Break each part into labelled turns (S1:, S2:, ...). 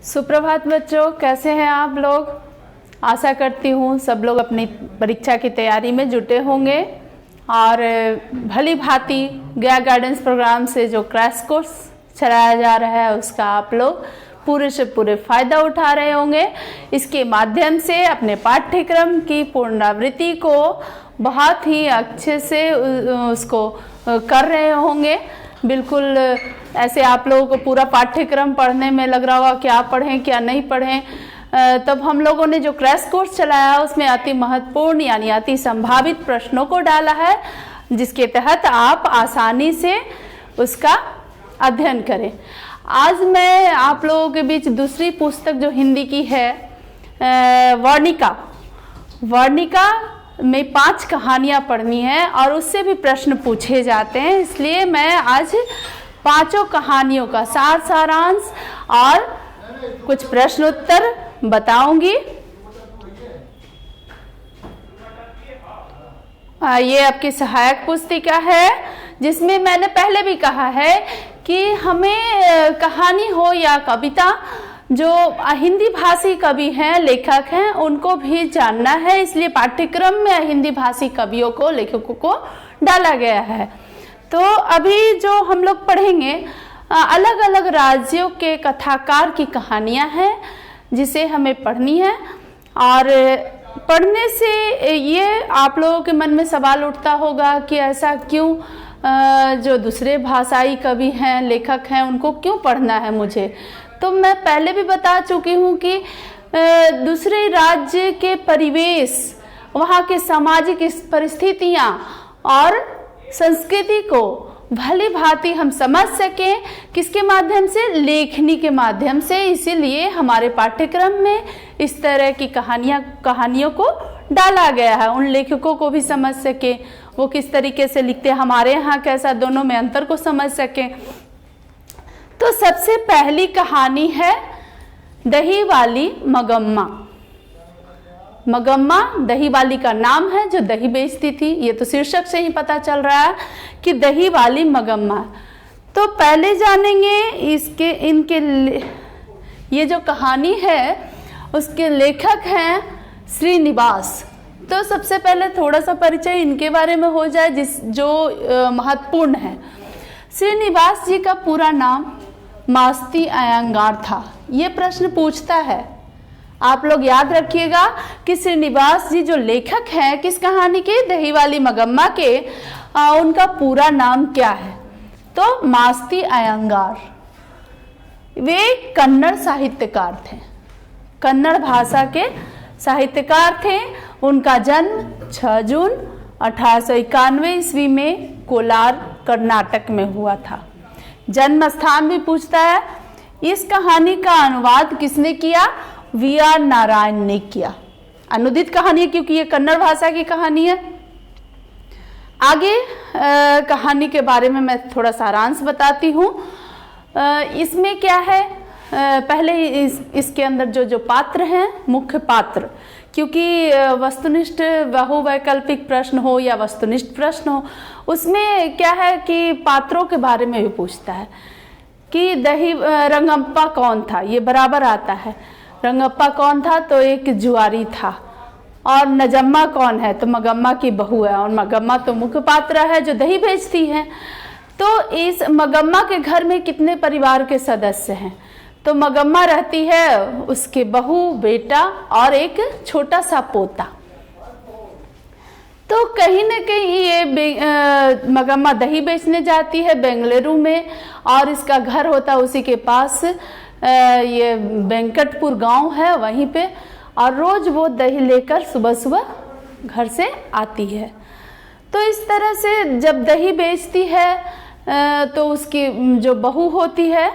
S1: सुप्रभात बच्चों, कैसे हैं आप लोग। आशा करती हूँ सब लोग अपनी परीक्षा की तैयारी में जुटे होंगे और भली भांति गया गाइडेंस प्रोग्राम से जो क्रैश कोर्स चलाया जा रहा है उसका आप लोग पूरे से पूरे फ़ायदा उठा रहे होंगे। इसके माध्यम से अपने पाठ्यक्रम की पुनरावृत्ति को बहुत ही अच्छे से उसको कर रहे होंगे। बिल्कुल ऐसे आप लोगों को पूरा पाठ्यक्रम पढ़ने में लग रहा होगा क्या पढ़ें क्या नहीं पढ़ें। तब हम लोगों ने जो क्रैश कोर्स चलाया उसमें अति महत्वपूर्ण यानी अति संभावित प्रश्नों को डाला है, जिसके तहत आप आसानी से उसका अध्ययन करें। आज मैं आप लोगों के बीच दूसरी पुस्तक जो हिंदी की है वर्णिका में 5 कहानियाँ पढ़नी है और उससे भी प्रश्न पूछे जाते हैं। इसलिए मैं आज 5 कहानियों का सारांश और कुछ प्रश्न उत्तर बताऊंगी। ये आपकी सहायक पुस्तिका है जिसमें मैंने पहले भी कहा है कि हमें कहानी हो या कविता, जो हिंदी भाषी कवि हैं लेखक हैं उनको भी जानना है, इसलिए पाठ्यक्रम में हिंदी भाषी कवियों को लेखकों को डाला गया है। तो अभी जो हम लोग पढ़ेंगे अलग अलग राज्यों के कथाकार की कहानियां हैं जिसे हमें पढ़नी है। और पढ़ने से ये आप लोगों के मन में सवाल उठता होगा कि ऐसा क्यों, जो दूसरे भाषाई कवि हैं लेखक हैं उनको क्यों पढ़ना है मुझे। तो मैं पहले भी बता चुकी हूँ कि दूसरे राज्य के परिवेश, वहाँ के सामाजिक परिस्थितियाँ और संस्कृति को भली भांति हम समझ सकें, किसके माध्यम से, लेखनी के माध्यम से। इसीलिए हमारे पाठ्यक्रम में इस तरह की कहानियों को डाला गया है, उन लेखकों को भी समझ सके वो किस तरीके से लिखते हैं, हमारे यहाँ कैसा, दोनों में अंतर को समझ सकें। तो सबसे पहली कहानी है दही वाली मगम्मा। मगम्मा दही वाली का नाम है जो दही बेचती थी, ये तो शीर्षक से ही पता चल रहा है कि दही वाली मगम्मा। तो पहले जानेंगे ये जो कहानी है उसके लेखक हैं श्रीनिवास। तो सबसे पहले थोड़ा सा परिचय इनके बारे में हो जाए जो महत्वपूर्ण है। श्रीनिवास जी का पूरा नाम मास्ती अयंगार था। ये प्रश्न पूछता है, आप लोग याद रखिएगा कि श्रीनिवास जी जो लेखक हैं किस कहानी के, दही वाली मगम्मा के, उनका पूरा नाम क्या है। तो मास्ती अयंगार वे कन्नड़ साहित्यकार थे, कन्नड़ भाषा के साहित्यकार थे। उनका जन्म 6 जून 1891 ईस्वी में कोलार कर्नाटक में हुआ था। जन्म स्थान भी पूछता है। इस कहानी का अनुवाद किसने किया, वी.आर. नारायण ने किया। अनुदित कहानी है क्योंकि ये कन्नड़ भाषा की कहानी है। आगे कहानी के बारे में मैं थोड़ा सारांश बताती हूँ। इसमें क्या है, पहले इसके अंदर जो पात्र हैं, मुख्य पात्र, क्योंकि वस्तुनिष्ठ बहुवैकल्पिक प्रश्न हो या वस्तुनिष्ठ प्रश्न हो, उसमें क्या है कि पात्रों के बारे में भी पूछता है कि रंगप्पा कौन था, ये बराबर आता है। रंगप्पा कौन था, तो एक जुआरी था। और नजम्मा कौन है, तो मगम्मा की बहू है। और मगम्मा तो मुख्य पात्र है जो दही बेचती है। तो इस मगम्मा के घर में कितने परिवार के सदस्य हैं, तो मगम्मा रहती है, उसके बहू, बेटा और एक छोटा सा पोता। तो कहीं न कहीं ये मगम्मा दही बेचने जाती है बेंगलुरु में, और इसका घर होता है उसी के पास, ये वेंकटपुर गांव है वहीं पे। और रोज वो दही लेकर सुबह सुबह घर से आती है। तो इस तरह से जब दही बेचती है तो उसकी जो बहू होती है,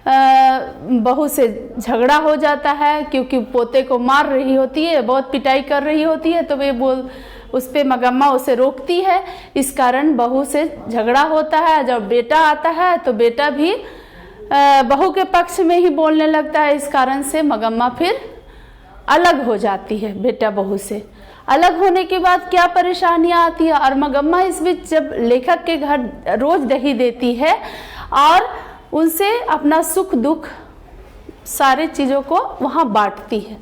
S1: बहू से झगड़ा हो जाता है क्योंकि पोते को मार रही होती है, बहुत पिटाई कर रही होती है। तो वे उस पे मगम्मा उसे रोकती है, इस कारण बहू से झगड़ा होता है। जब बेटा आता है तो बेटा भी बहू के पक्ष में ही बोलने लगता है, इस कारण से मगम्मा फिर अलग हो जाती है। बेटा बहू से अलग होने के बाद क्या परेशानियां आती है, और मगम्मा इस बीच जब लेखक के घर रोज दही देती है और उनसे अपना सुख दुख सारे चीज़ों को वहाँ बांटती है।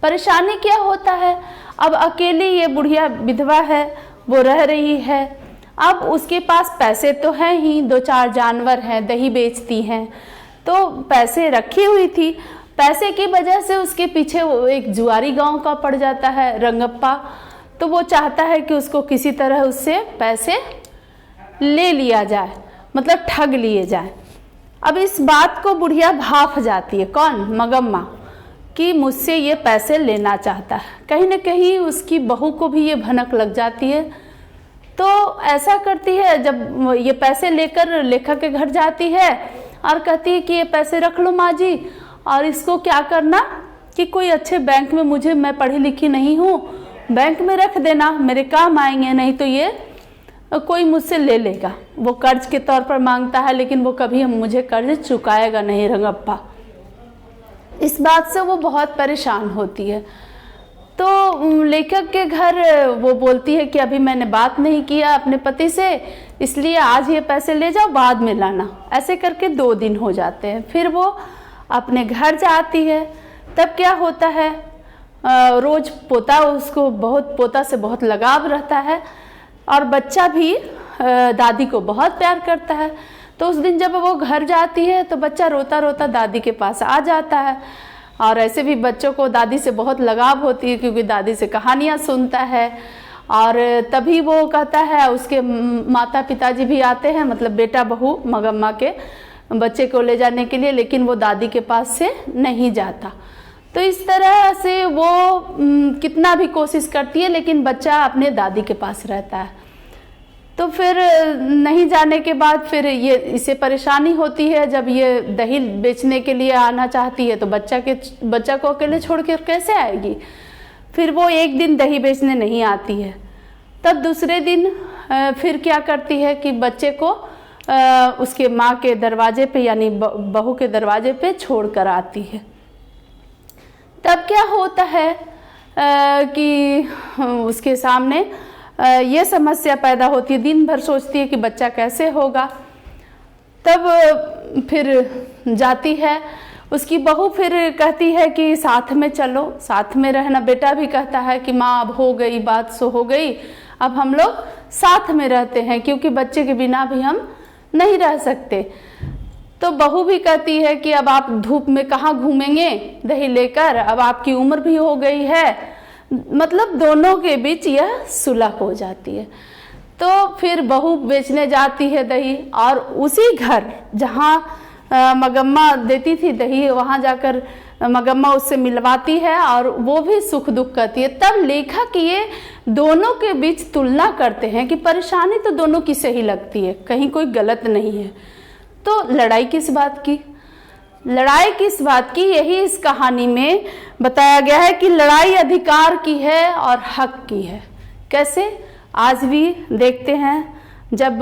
S1: परेशानी क्या होता है, अब अकेली ये बुढ़िया विधवा है, वो रह रही है। अब उसके पास पैसे तो हैं ही, 2-4 जानवर हैं, दही बेचती हैं, तो पैसे रखी हुई थी। पैसे की वजह से उसके पीछे वो एक जुआरी गांव का पड़ जाता है, रंगप्पा। तो वो चाहता है कि उसको किसी तरह उससे पैसे ले लिया जाए, मतलब ठग लिए जाए। अब इस बात को बुढ़िया भाफ जाती है, कौन, मंगम्मा, कि मुझसे ये पैसे लेना चाहता है। कहीं ना कहीं उसकी बहू को भी ये भनक लग जाती है, तो ऐसा करती है, जब ये पैसे लेकर लेखक के घर जाती है और कहती है कि ये पैसे रख लो माँ जी, और इसको क्या करना कि कोई अच्छे बैंक में, मैं पढ़ी लिखी नहीं हूँ, बैंक में रख देना, मेरे काम आएंगे, नहीं तो ये कोई मुझसे ले लेगा। वो कर्ज के तौर पर मांगता है, लेकिन वो कभी मुझे कर्ज चुकाएगा नहीं रंगप्पा। इस बात से वो बहुत परेशान होती है। तो लेखक के घर वो बोलती है कि अभी मैंने बात नहीं किया अपने पति से, इसलिए आज ये पैसे ले जाओ, बाद में लाना। ऐसे करके 2 दिन हो जाते हैं। फिर वो अपने घर जाती है। तब क्या होता है, रोज पोता से बहुत लगाव रहता है, और बच्चा भी दादी को बहुत प्यार करता है। तो उस दिन जब वो घर जाती है तो बच्चा रोता रोता दादी के पास आ जाता है। और ऐसे भी बच्चों को दादी से बहुत लगाव होती है, क्योंकि दादी से कहानियाँ सुनता है। और तभी वो कहता है, उसके माता पिताजी भी आते हैं, मतलब बेटा बहू मंगम्मा के बच्चे को ले जाने के लिए, लेकिन वो दादी के पास से नहीं जाता। तो इस तरह से वो कितना भी कोशिश करती है, लेकिन बच्चा अपने दादी के पास रहता है। तो फिर नहीं जाने के बाद फिर इसे परेशानी होती है। जब ये दही बेचने के लिए आना चाहती है तो बच्चा को अकेले छोड़ कर कैसे आएगी। फिर वो एक दिन दही बेचने नहीं आती है। तब दूसरे दिन फिर क्या करती है कि बच्चे को उसके माँ के दरवाजे पे, यानी बहू के दरवाजे पे छोड़ कर आती है। तब क्या होता है कि उसके सामने ये समस्या पैदा होती है। दिन भर सोचती है कि बच्चा कैसे होगा। तब फिर जाती है, उसकी बहू फिर कहती है कि साथ में चलो, साथ में रहना। बेटा भी कहता है कि माँ अब हो गई बात, सो हो गई, अब हम लोग साथ में रहते हैं, क्योंकि बच्चे के बिना भी हम नहीं रह सकते। तो बहू भी कहती है कि अब आप धूप में कहाँ घूमेंगे दही लेकर, अब आपकी उम्र भी हो गई है। मतलब दोनों के बीच यह सुलह हो जाती है। तो फिर बहू बेचने जाती है दही, और उसी घर जहाँ मंगम्मा देती थी दही, वहाँ जाकर मंगम्मा उससे मिलवाती है, और वो भी सुख दुख करती है। तब लेखक ये दोनों के बीच तुलना करते हैं कि परेशानी तो दोनों की सही लगती है, कहीं कोई गलत नहीं है, तो लड़ाई किस बात की। लड़ाई किस बात की, यही इस कहानी में बताया गया है कि लड़ाई अधिकार की है और हक की है। कैसे, आज भी देखते हैं जब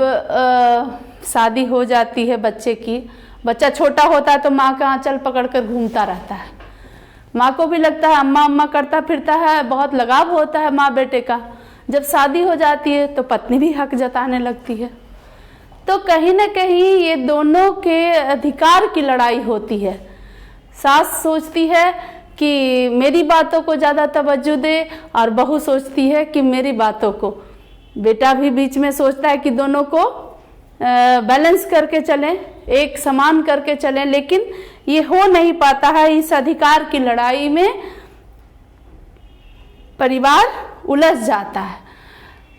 S1: शादी हो जाती है बच्चे की, बच्चा छोटा होता है तो माँ का आंचल पकड़कर घूमता रहता है। माँ को भी लगता है अम्मा अम्मा करता फिरता है, बहुत लगाव होता है माँ बेटे का। जब शादी हो जाती है तो पत्नी भी हक जताने लगती है। तो कहीं ना कहीं ये दोनों के अधिकार की लड़ाई होती है। सास सोचती है कि मेरी बातों को ज़्यादा तवज्जो दे, और बहू सोचती है कि मेरी बातों को। बेटा भी बीच में सोचता है कि दोनों को बैलेंस करके चलें, एक समान करके चलें, लेकिन ये हो नहीं पाता है। इस अधिकार की लड़ाई में परिवार उलझ जाता है।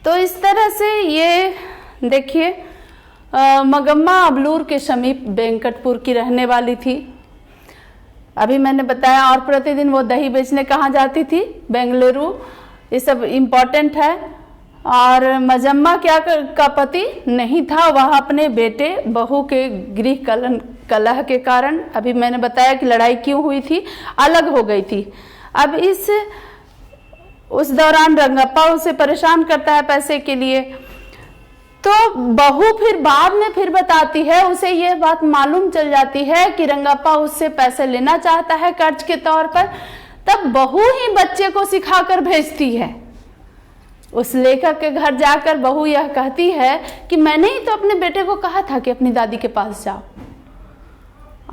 S1: तो इस तरह से ये देखिए, मंगम्मा अबलूर के समीप वेंकटपुर की रहने वाली थी। अभी मैंने बताया, और प्रतिदिन वो दही बेचने कहाँ जाती थी, बेंगलुरु। ये सब इम्पोर्टेंट है। और मंगम्मा का पति नहीं था, वह अपने बेटे बहू के गृह कलह के कारण, अभी मैंने बताया कि लड़ाई क्यों हुई थी, अलग हो गई थी। अब उस दौरान रंगप्पा उसे परेशान करता है पैसे के लिए। तो बहू फिर बाद में फिर बताती है, उसे यह बात मालूम चल जाती है कि रंगप्पा उससे पैसे लेना चाहता है कर्ज के तौर पर। तब बहू ही बच्चे को सिखाकर भेजती है। उस लेखक के घर जाकर बहू यह कहती है कि मैंने ही तो अपने बेटे को कहा था कि अपनी दादी के पास जाओ,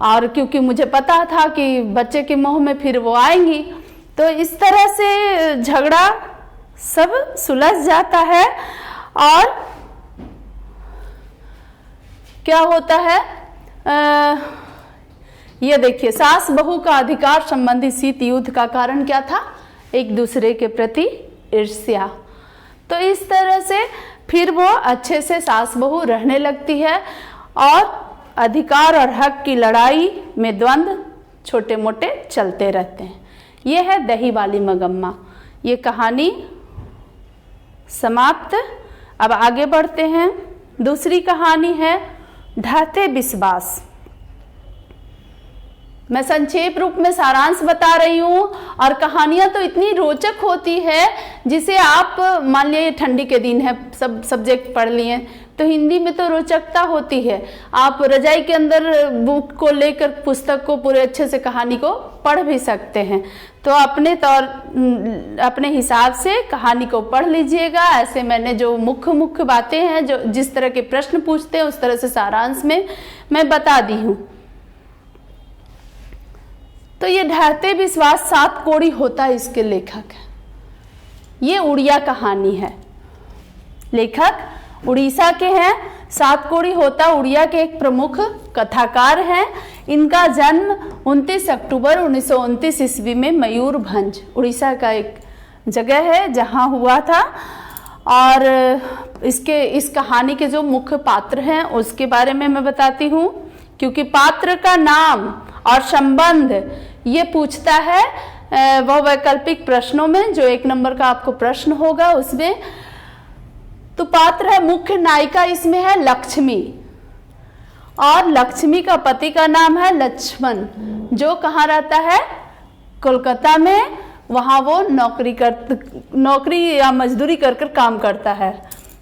S1: और क्योंकि मुझे पता था कि बच्चे के मुंह में फिर वो आएंगी, तो इस तरह से झगड़ा सब सुलझ जाता है। और क्या होता है, ये देखिए, सास बहू का अधिकार संबंधी शीत युद्ध का कारण क्या था? एक दूसरे के प्रति ईर्ष्या। तो इस तरह से फिर वो अच्छे से सास बहू रहने लगती है और अधिकार और हक की लड़ाई में द्वंद्व छोटे मोटे चलते रहते हैं। ये है दही वाली मगम्मा। ये कहानी समाप्त। अब आगे बढ़ते हैं। दूसरी कहानी है ढहते विश्वास। मैं संक्षेप रूप में सारांश बता रही हूँ, और कहानियां तो इतनी रोचक होती है जिसे आप मान लीजिए ठंडी के दिन है, सब सब्जेक्ट पढ़ लिए तो हिंदी में तो रोचकता होती है। आप रजाई के अंदर बुक को लेकर पुस्तक को पूरे अच्छे से कहानी को पढ़ भी सकते हैं। तो अपने हिसाब से कहानी को पढ़ लीजिएगा। ऐसे मैंने जो मुख्य बातें हैं, जो जिस तरह के प्रश्न पूछते हैं उस तरह से सारांश में मैं बता दी हूँ। तो ये ढहते विश्वास 7 कोड़ी होता है, इसके लेखक है। ये उड़िया कहानी है, लेखक उड़ीसा के हैं। 7 कोड़ी होता उड़िया के एक प्रमुख कथाकार हैं। इनका जन्म 29 अक्टूबर 1929 ईस्वी में मयूरभंज, उड़ीसा का एक जगह है, जहां हुआ था। और इस कहानी के जो मुख्य पात्र हैं उसके बारे में मैं बताती हूँ, क्योंकि पात्र का नाम और संबंध ये पूछता है वह वैकल्पिक प्रश्नों में, जो 1 नंबर का आपको प्रश्न होगा उसमें। तो पात्र है, मुख्य नायिका इसमें है लक्ष्मी, और लक्ष्मी का पति का नाम है लक्ष्मण, जो कहाँ रहता है? कोलकाता में। वहाँ वो नौकरी या मजदूरी कर कर काम करता है,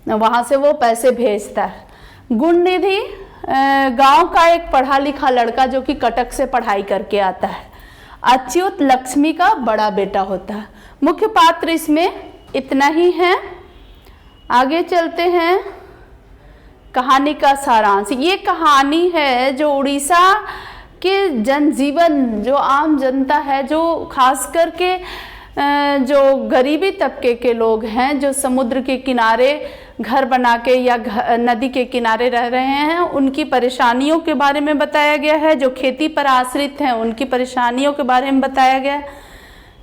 S1: वहाँ से वो पैसे भेजता है। गुणनिधि गांव का एक पढ़ा लिखा लड़का जो कि कटक से पढ़ाई करके आता है। अच्युत लक्ष्मी का बड़ा बेटा होता है। मुख्य पात्र इसमें इतना ही है। आगे चलते हैं। कहानी का सारांश। ये कहानी है जो उड़ीसा के जनजीवन, जो आम जनता है, जो खास करके जो गरीबी तबके के लोग हैं, जो समुद्र के किनारे घर बना के या नदी के किनारे रह रहे हैं, उनकी परेशानियों के बारे में बताया गया है। जो खेती पर आश्रित हैं उनकी परेशानियों के बारे में बताया गया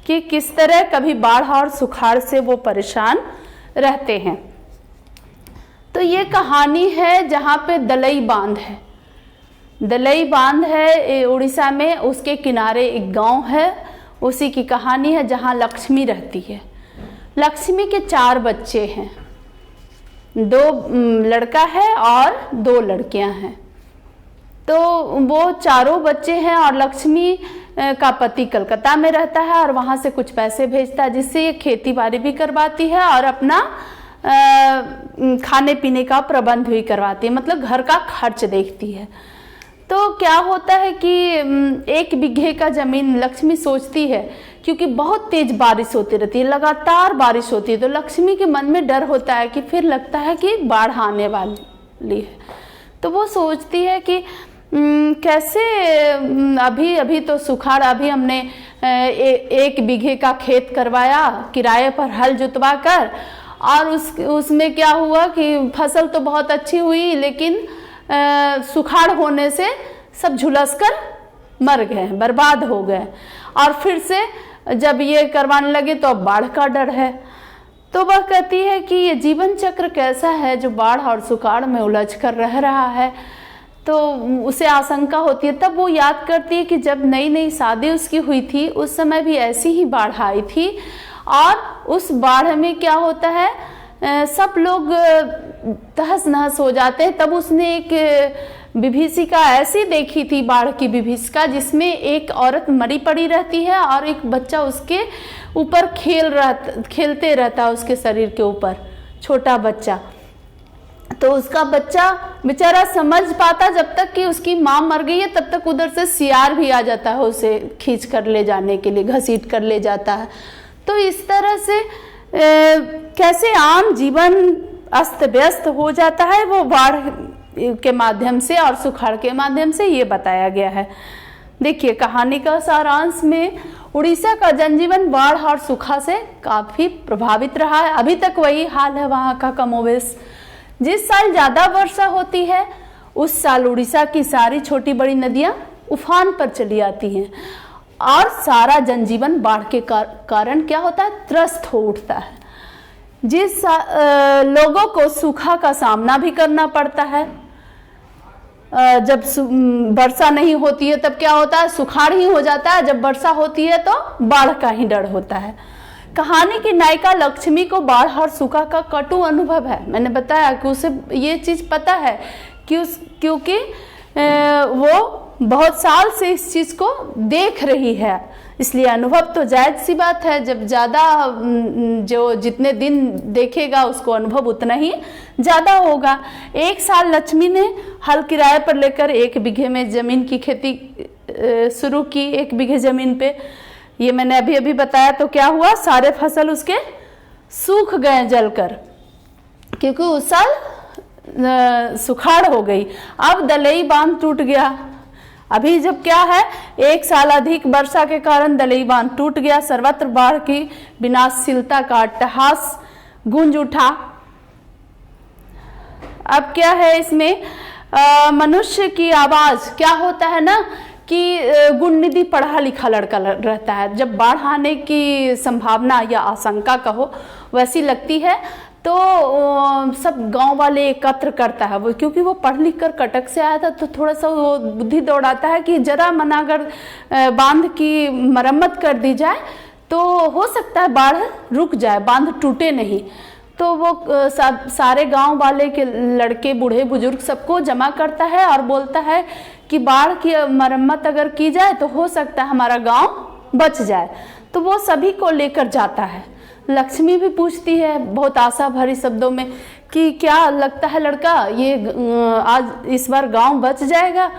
S1: कि किस तरह कभी बाढ़ और सुखाड़ से वो परेशान रहते हैं। तो ये कहानी है जहाँ पे दलई बांध है। दलई बांध है उड़ीसा में, उसके किनारे एक गांव है, उसी की कहानी है जहाँ लक्ष्मी रहती है। लक्ष्मी के 4 बच्चे हैं, 2 लड़का है और 2 लड़कियां हैं। तो वो चारों बच्चे हैं, और लक्ष्मी का पति कलकत्ता में रहता है और वहाँ से कुछ पैसे भेजता है, जिससे ये खेती बाड़ी भी करवाती है और अपना खाने पीने का प्रबंध भी करवाती है, मतलब घर का खर्च देखती है। तो क्या होता है कि 1 बीघे का जमीन लक्ष्मी सोचती है, क्योंकि बहुत तेज बारिश होती रहती है, लगातार बारिश होती है, तो लक्ष्मी के मन में डर होता है कि फिर लगता है कि बाढ़ आने वाली है। तो वो सोचती है कि कैसे अभी तो सुखाड़, अभी हमने 1 बीघे का खेत करवाया किराए पर हल जुतवा कर, और उसमें क्या हुआ कि फसल तो बहुत अच्छी हुई, लेकिन सुखाड़ होने से सब झुलस कर मर गए, बर्बाद हो गए। और फिर से जब ये करवाने लगे तो अब बाढ़ का डर है। तो वह कहती है कि ये जीवन चक्र कैसा है जो बाढ़ और सुखाड़ में उलझ कर रह रहा है। तो उसे आशंका होती है। तब वो याद करती है कि जब नई नई शादी उसकी हुई थी, उस समय भी ऐसी ही बाढ़ आई थी, और उस बाढ़ में क्या होता है, सब लोग तहस नहस हो जाते हैं। तब उसने एक विभीषिका ऐसी देखी थी, बाढ़ की विभीषिका, जिसमें एक औरत मरी पड़ी रहती है और एक बच्चा उसके ऊपर खेलते रहता है, उसके शरीर के ऊपर, छोटा बच्चा। तो उसका बच्चा बेचारा समझ पाता जब तक कि उसकी माँ मर गई है, तब तक उधर से सियार भी आ जाता है, उसे खींच कर ले जाने के लिए, घसीट कर ले जाता है। तो इस तरह से कैसे आम जीवन अस्त व्यस्त हो जाता है वो बाढ़ के माध्यम से और सुखाड़ के माध्यम से ये बताया गया है। देखिए कहानी का सारांश में उड़ीसा का जनजीवन बाढ़ और सूखा से काफी प्रभावित रहा है। अभी तक वही हाल है वहाँ का कमोबेश। जिस साल ज्यादा वर्षा होती है उस साल उड़ीसा की सारी छोटी बड़ी नदियां उफान पर चली आती हैं और सारा जनजीवन बाढ़ के कारण क्या होता है, त्रस्त हो उठता है। जिस लोगों को सूखा का सामना भी करना पड़ता है। जब वर्षा नहीं होती है तब क्या होता है, सुखाड़ ही हो जाता है। जब वर्षा होती है तो बाढ़ का ही डर होता है। कहानी की नायिका लक्ष्मी को बाढ़ और सूखा का कटु अनुभव है। मैंने बताया कि उसे ये चीज पता है क्योंकि वो बहुत साल से इस चीज को देख रही है, इसलिए अनुभव तो जायज सी बात है। जब ज्यादा जो जितने दिन देखेगा उसको अनुभव उतना ही ज्यादा होगा। एक साल लक्ष्मी ने हल किराए पर लेकर 1 बीघे में जमीन की खेती शुरू की। 1 बीघे जमीन पे ये मैंने अभी अभी बताया। तो क्या हुआ, सारे फसल उसके सूख गए जलकर, क्योंकि उस साल सुखाड़ हो गई। अब दलई बांध टूट गया। अभी जब क्या है, 1 साल अधिक वर्षा के कारण दलई बांध टूट गया। सर्वत्र बाढ़ की विनाशशीलता का अट्टहास गूंज उठा। अब क्या है इसमें, मनुष्य की आवाज क्या होता है ना कि गुणनिधि पढ़ा लिखा लड़का रहता है। जब बाढ़ आने की संभावना या आशंका कहो वैसी लगती है तो सब गांव वाले एकत्र करता है वो, क्योंकि वो पढ़ लिख कर कटक से आया था तो थोड़ा सा वो बुद्धि दौड़ाता है कि जरा मना अगर बांध की मरम्मत कर दी जाए तो हो सकता है बाढ़ रुक जाए, बांध टूटे नहीं। तो वो सारे गांव वाले के लड़के बूढ़े बुजुर्ग सबको जमा करता है और बोलता है कि बाढ़ की मरम्मत अगर की जाए तो हो सकता है हमारा गांव बच जाए। तो वो सभी को लेकर जाता है। लक्ष्मी भी पूछती है बहुत आशा भरी शब्दों में कि क्या लगता है लड़का, ये आज इस बार गांव बच जाएगा?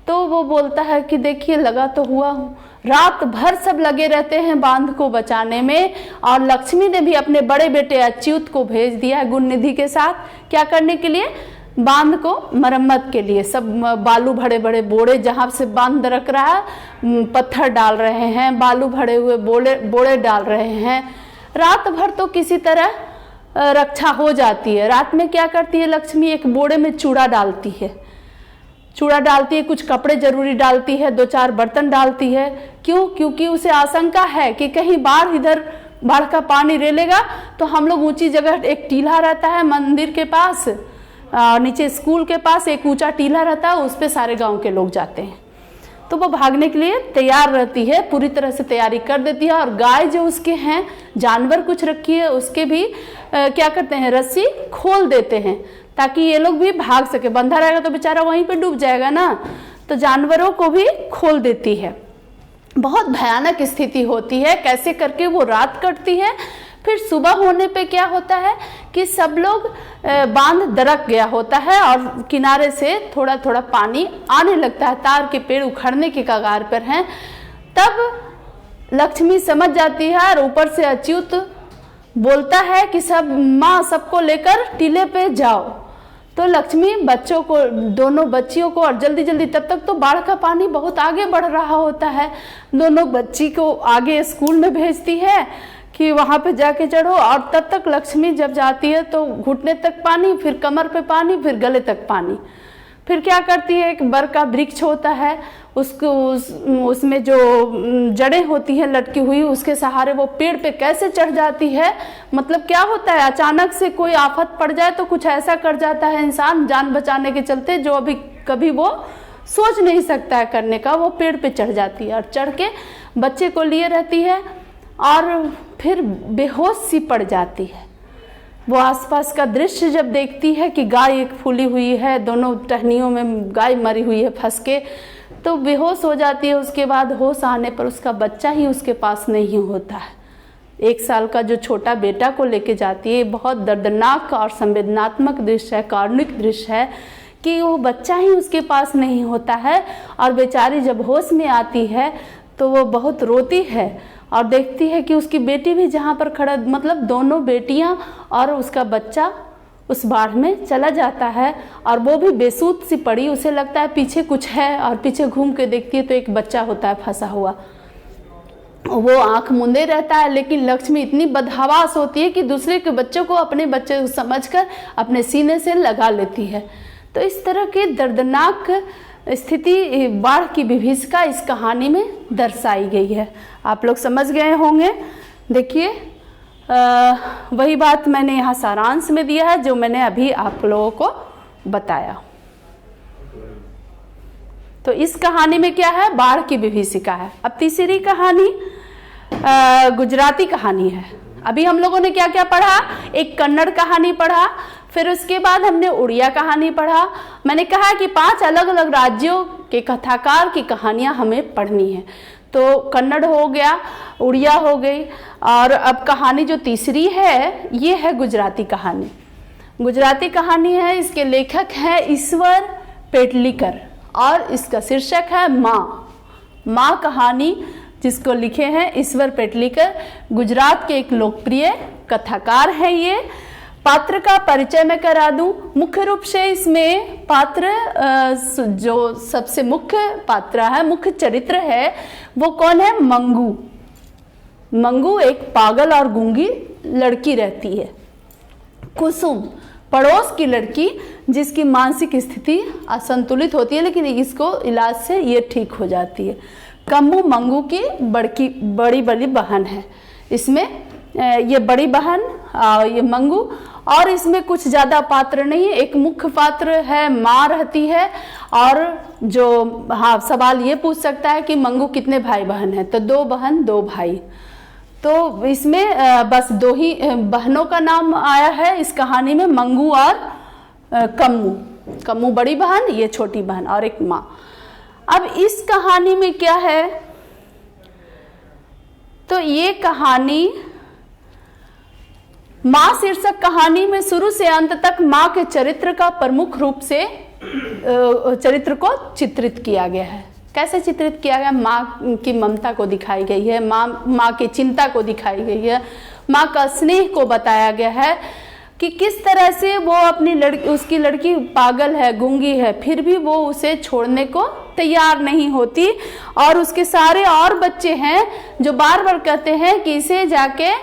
S1: तो वो बोलता है कि देखिए लगा तो हुआ हूँ, रात भर सब लगे रहते हैं बांध को बचाने में। और लक्ष्मी ने भी अपने बड़े बेटे अच्युत को भेज दिया है गुणनिधि के साथ, क्या करने के लिए, बांध को मरम्मत के लिए। सब बालू भरे बड़े बोड़े, जहाँ से बांध रख रहा है पत्थर डाल रहे हैं, बालू भरे हुए बोड़े डाल रहे हैं। रात भर तो किसी तरह रक्षा हो जाती है। रात में क्या करती है लक्ष्मी, एक बोड़े में चूड़ा डालती है, कुछ कपड़े जरूरी डालती है, 2-4 बर्तन डालती है। क्यों? क्योंकि उसे आशंका है कि कहीं बाढ़ का पानी रेलेगा तो हम लोग ऊंची जगह, एक टीला रहता है मंदिर के पास, नीचे स्कूल के पास एक ऊंचा टीला रहता है, उस पे सारे गांव के लोग जाते हैं। तो वो भागने के लिए तैयार रहती है, पूरी तरह से तैयारी कर देती है। और गाय जो उसके हैं, जानवर कुछ रखी है, उसके भी क्या करते हैं, रस्सी खोल देते हैं ताकि ये लोग भी भाग सके। बंधा रहेगा तो बेचारा वहीं पे डूब जाएगा ना, तो जानवरों को भी खोल देती है। बहुत भयानक स्थिति होती है, कैसे करके वो रात कटती है। फिर सुबह होने पे क्या होता है कि सब लोग बांध दरक गया होता है और किनारे से थोड़ा थोड़ा पानी आने लगता है, तार के पेड़ उखड़ने के कगार पर हैं। तब लक्ष्मी समझ जाती है और ऊपर से अच्युत बोलता है कि सब माँ सबको लेकर टीले पे जाओ। तो लक्ष्मी बच्चों को, दोनों बच्चियों को, और जल्दी जल्दी, तब तक तो बाढ़ का पानी बहुत आगे बढ़ रहा होता है, दोनों बच्ची को आगे स्कूल में भेजती है कि वहाँ पे जाके चढ़ो। और तब तक लक्ष्मी जब जाती है तो घुटने तक पानी, फिर कमर पे पानी, फिर गले तक पानी। फिर क्या करती है, एक बर का वृक्ष होता है, उसको उसमें जो जड़ें होती हैं लटकी हुई, उसके सहारे वो पेड़ पे कैसे चढ़ जाती है। मतलब क्या होता है, अचानक से कोई आफत पड़ जाए तो कुछ ऐसा कर जाता है इंसान जान बचाने के चलते जो अभी कभी वो सोच नहीं सकता है करने का। वो पेड़ पे चढ़ जाती है और चढ़ के बच्चे को लिए रहती है और फिर बेहोश सी पड़ जाती है। वो आसपास का दृश्य जब देखती है कि गाय एक फूली हुई है, दोनों टहनियों में गाय मरी हुई है फंस के, तो बेहोश हो जाती है। उसके बाद होश आने पर उसका बच्चा ही उसके पास नहीं होता है। 1 साल का जो छोटा बेटा को लेके जाती है। बहुत दर्दनाक और संवेदनात्मक दृश्य है, कारुणिक दृश्य है कि वो बच्चा ही उसके पास नहीं होता है। और बेचारी जब होश में आती है तो वो बहुत रोती है और देखती है कि उसकी बेटी भी जहाँ पर खड़ा, मतलब दोनों बेटियाँ और उसका बच्चा उस बाढ़ में चला जाता है और वो भी बेसुध सी पड़ी, उसे लगता है पीछे कुछ है और पीछे घूम के देखती है तो एक बच्चा होता है फंसा हुआ। वो आंख मूंदे रहता है, लेकिन लक्ष्मी इतनी बदहवास होती है कि दूसरे के बच्चों को अपने बच्चे समझकर अपने सीने से लगा लेती है। तो इस तरह की दर्दनाक स्थिति बाढ़ की विभीषिका इस कहानी में दर्शाई गई है। आप लोग समझ गए होंगे। देखिए वही बात मैंने यहाँ सारांश में दिया है जो मैंने अभी आप लोगों को बताया। तो इस कहानी में क्या है, बाढ़ की विभीषिका है। अब तीसरी कहानी गुजराती कहानी है। अभी हम लोगों ने क्या क्या पढ़ा, एक कन्नड़ कहानी पढ़ा, फिर उसके बाद हमने उड़िया कहानी पढ़ा। मैंने कहा कि 5 अलग अलग राज्यों के कथाकार की कहानियां हमें पढ़नी है। तो कन्नड़ हो गया, उड़िया हो गई, और अब कहानी जो तीसरी है ये है गुजराती कहानी। गुजराती कहानी है, इसके लेखक है ईश्वर पेटलीकर और इसका शीर्षक है माँ कहानी, जिसको लिखे हैं ईश्वर पेटलीकर। गुजरात के एक लोकप्रिय कथाकार हैं ये। पात्र का परिचय मैं करा दूं। मुख्य रूप से इसमें पात्र जो सबसे मुख्य पात्र है, मुख्य चरित्र है, वो कौन है, मंगू। मंगू एक पागल और गूंगी लड़की रहती है। कुसुम पड़ोस की लड़की जिसकी मानसिक स्थिति असंतुलित होती है, लेकिन इसको इलाज से ये ठीक हो जाती है। कम्मू मंगू की बड़ी बहन है। इसमें ये बड़ी बहन ये मंगू, और इसमें कुछ ज़्यादा पात्र नहीं है। एक मुख्य पात्र है, माँ रहती है। और जो सवाल ये पूछ सकता है कि मंगू कितने भाई बहन हैं, तो 2 बहन 2 भाई। तो इसमें बस 2 ही बहनों का नाम आया है इस कहानी में, मंगू और कम्मू बड़ी बहन, ये छोटी बहन, और एक माँ। अब इस कहानी में क्या है, तो ये कहानी माँ शीर्षक कहानी में शुरू से अंत तक माँ के चरित्र का प्रमुख रूप से चरित्र को चित्रित किया गया है। कैसे चित्रित किया गया, माँ की ममता को दिखाई गई है, माँ की चिंता को दिखाई गई है, माँ का स्नेह को बताया गया है कि किस तरह से वो अपनी उसकी लड़की पागल है, गूंगी है, फिर भी वो उसे छोड़ने को तैयार नहीं होती। और उसके सारे और बच्चे हैं जो बार बार कहते हैं कि इसे जाके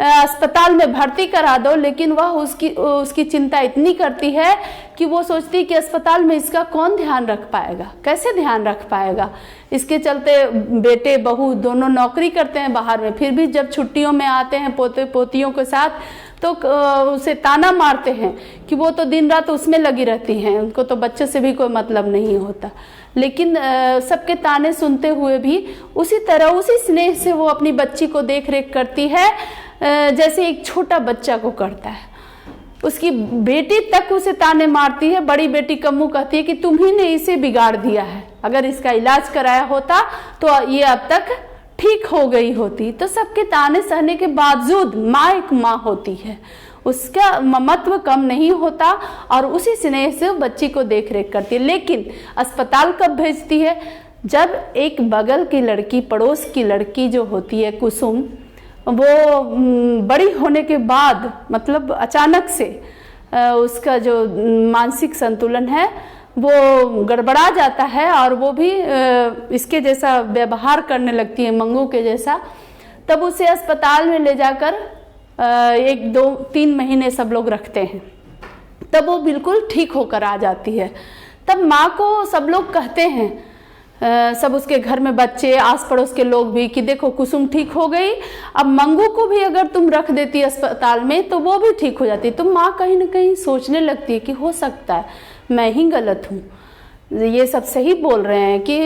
S1: अस्पताल में भर्ती करा दो, लेकिन वह उसकी चिंता इतनी करती है कि वो सोचती कि अस्पताल में इसका कौन ध्यान रख पाएगा, कैसे ध्यान रख पाएगा। इसके चलते बेटे बहू दोनों नौकरी करते हैं बाहर में, फिर भी जब छुट्टियों में आते हैं पोते पोतियों के साथ तो उसे ताना मारते हैं कि वो तो दिन रात उसमें लगी रहती हैं, उनको तो बच्चे से भी कोई मतलब नहीं होता। लेकिन सबके ताने सुनते हुए भी उसी तरह उसी स्नेह से वो अपनी बच्ची को देख रेख करती है जैसे एक छोटा बच्चा को करता है। उसकी बेटी तक उसे ताने मारती है। बड़ी बेटी कम्मू कहती है कि तुम ही ने इसे बिगाड़ दिया है, अगर इसका इलाज कराया होता तो ये अब तक ठीक हो गई होती। तो सबके ताने सहने के बावजूद माँ एक माँ होती है, उसका ममत्व कम नहीं होता और उसी स्नेह से बच्ची को देख रेख करती है। लेकिन अस्पताल कब भेजती है, जब एक बगल की लड़की, पड़ोस की लड़की जो होती है कुसुम, वो बड़ी होने के बाद मतलब अचानक से उसका जो मानसिक संतुलन है वो गड़बड़ा जाता है और वो भी इसके जैसा व्यवहार करने लगती है, मंगू के जैसा। तब उसे अस्पताल में ले जाकर 1, 2, 3 महीने सब लोग रखते हैं। तब वो बिल्कुल ठीक होकर आ जाती है। तब माँ को सब लोग कहते हैं, सब उसके घर में बच्चे, आस पड़ोस के लोग भी, कि देखो कुसुम ठीक हो गई, अब मंगू को भी अगर तुम रख देती अस्पताल में तो वो भी ठीक हो जाती। तो माँ कहीं ना कहीं सोचने लगती है कि हो सकता है मैं ही गलत हूँ, ये सब सही बोल रहे हैं कि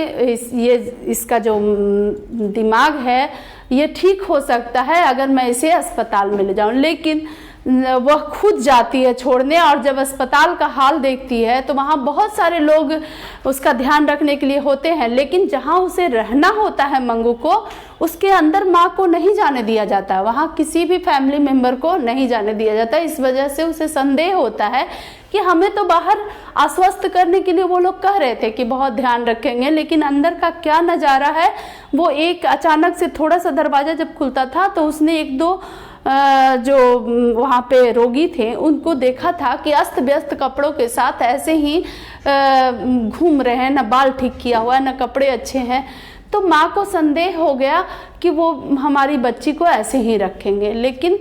S1: इसका जो दिमाग है ये ठीक हो सकता है अगर मैं इसे अस्पताल में ले जाऊं। लेकिन वह खुद जाती है छोड़ने, और जब अस्पताल का हाल देखती है तो वहाँ बहुत सारे लोग उसका ध्यान रखने के लिए होते हैं, लेकिन जहाँ उसे रहना होता है मंगू को, उसके अंदर माँ को नहीं जाने दिया जाता है, वहाँ किसी भी फैमिली मेम्बर को नहीं जाने दिया जाता। इस वजह से उसे संदेह होता है कि हमें तो बाहर आश्वस्त करने के लिए वो लोग कह रहे थे कि बहुत ध्यान रखेंगे, लेकिन अंदर का क्या नज़ारा है वो एक अचानक से थोड़ा सा दरवाज़ा जब खुलता था तो उसने 1-2 जो वहाँ पे रोगी थे उनको देखा था कि अस्त व्यस्त कपड़ों के साथ ऐसे ही घूम रहे हैं, न बाल ठीक किया हुआ है, न कपड़े अच्छे हैं। तो माँ को संदेह हो गया कि वो हमारी बच्ची को ऐसे ही रखेंगे, लेकिन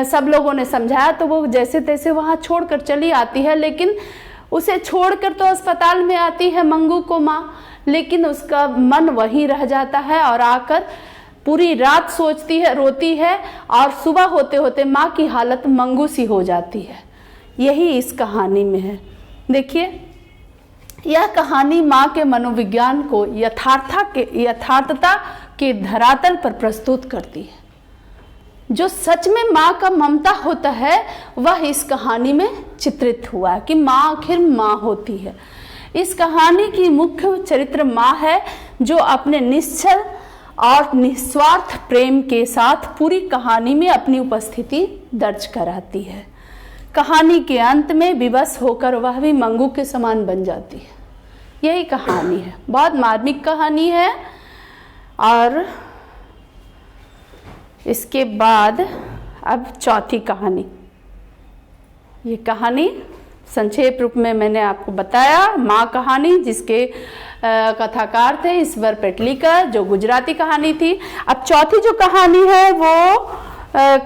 S1: सब लोगों ने समझाया तो वो जैसे तैसे वहाँ छोड़कर चली आती है। लेकिन उसे छोड़कर तो अस्पताल में आती है मंगू को माँ, लेकिन उसका मन वहीं रह जाता है और आकर पूरी रात सोचती है, रोती है, और सुबह होते होते माँ की हालत मंगू सी हो जाती है। यही इस कहानी में है। देखिए, यह कहानी माँ के मनोविज्ञान को यथार्थता के धरातल पर प्रस्तुत करती है। जो सच में माँ का ममता होता है वह इस कहानी में चित्रित हुआ है कि माँ आखिर माँ होती है। इस कहानी की मुख्य चरित्र माँ है, जो अपने निश्चल और निस्वार्थ प्रेम के साथ पूरी कहानी में अपनी उपस्थिति दर्ज कराती है। कहानी के अंत में विवश होकर वह भी मंगू के समान बन जाती है। यही कहानी है, बहुत मार्मिक कहानी है। और इसके बाद अब चौथी कहानी। ये कहानी संक्षेप रूप में मैंने आपको बताया, माँ कहानी, जिसके कथाकार थे ईश्वर पेटलीकर, जो गुजराती कहानी थी। अब चौथी जो कहानी है वो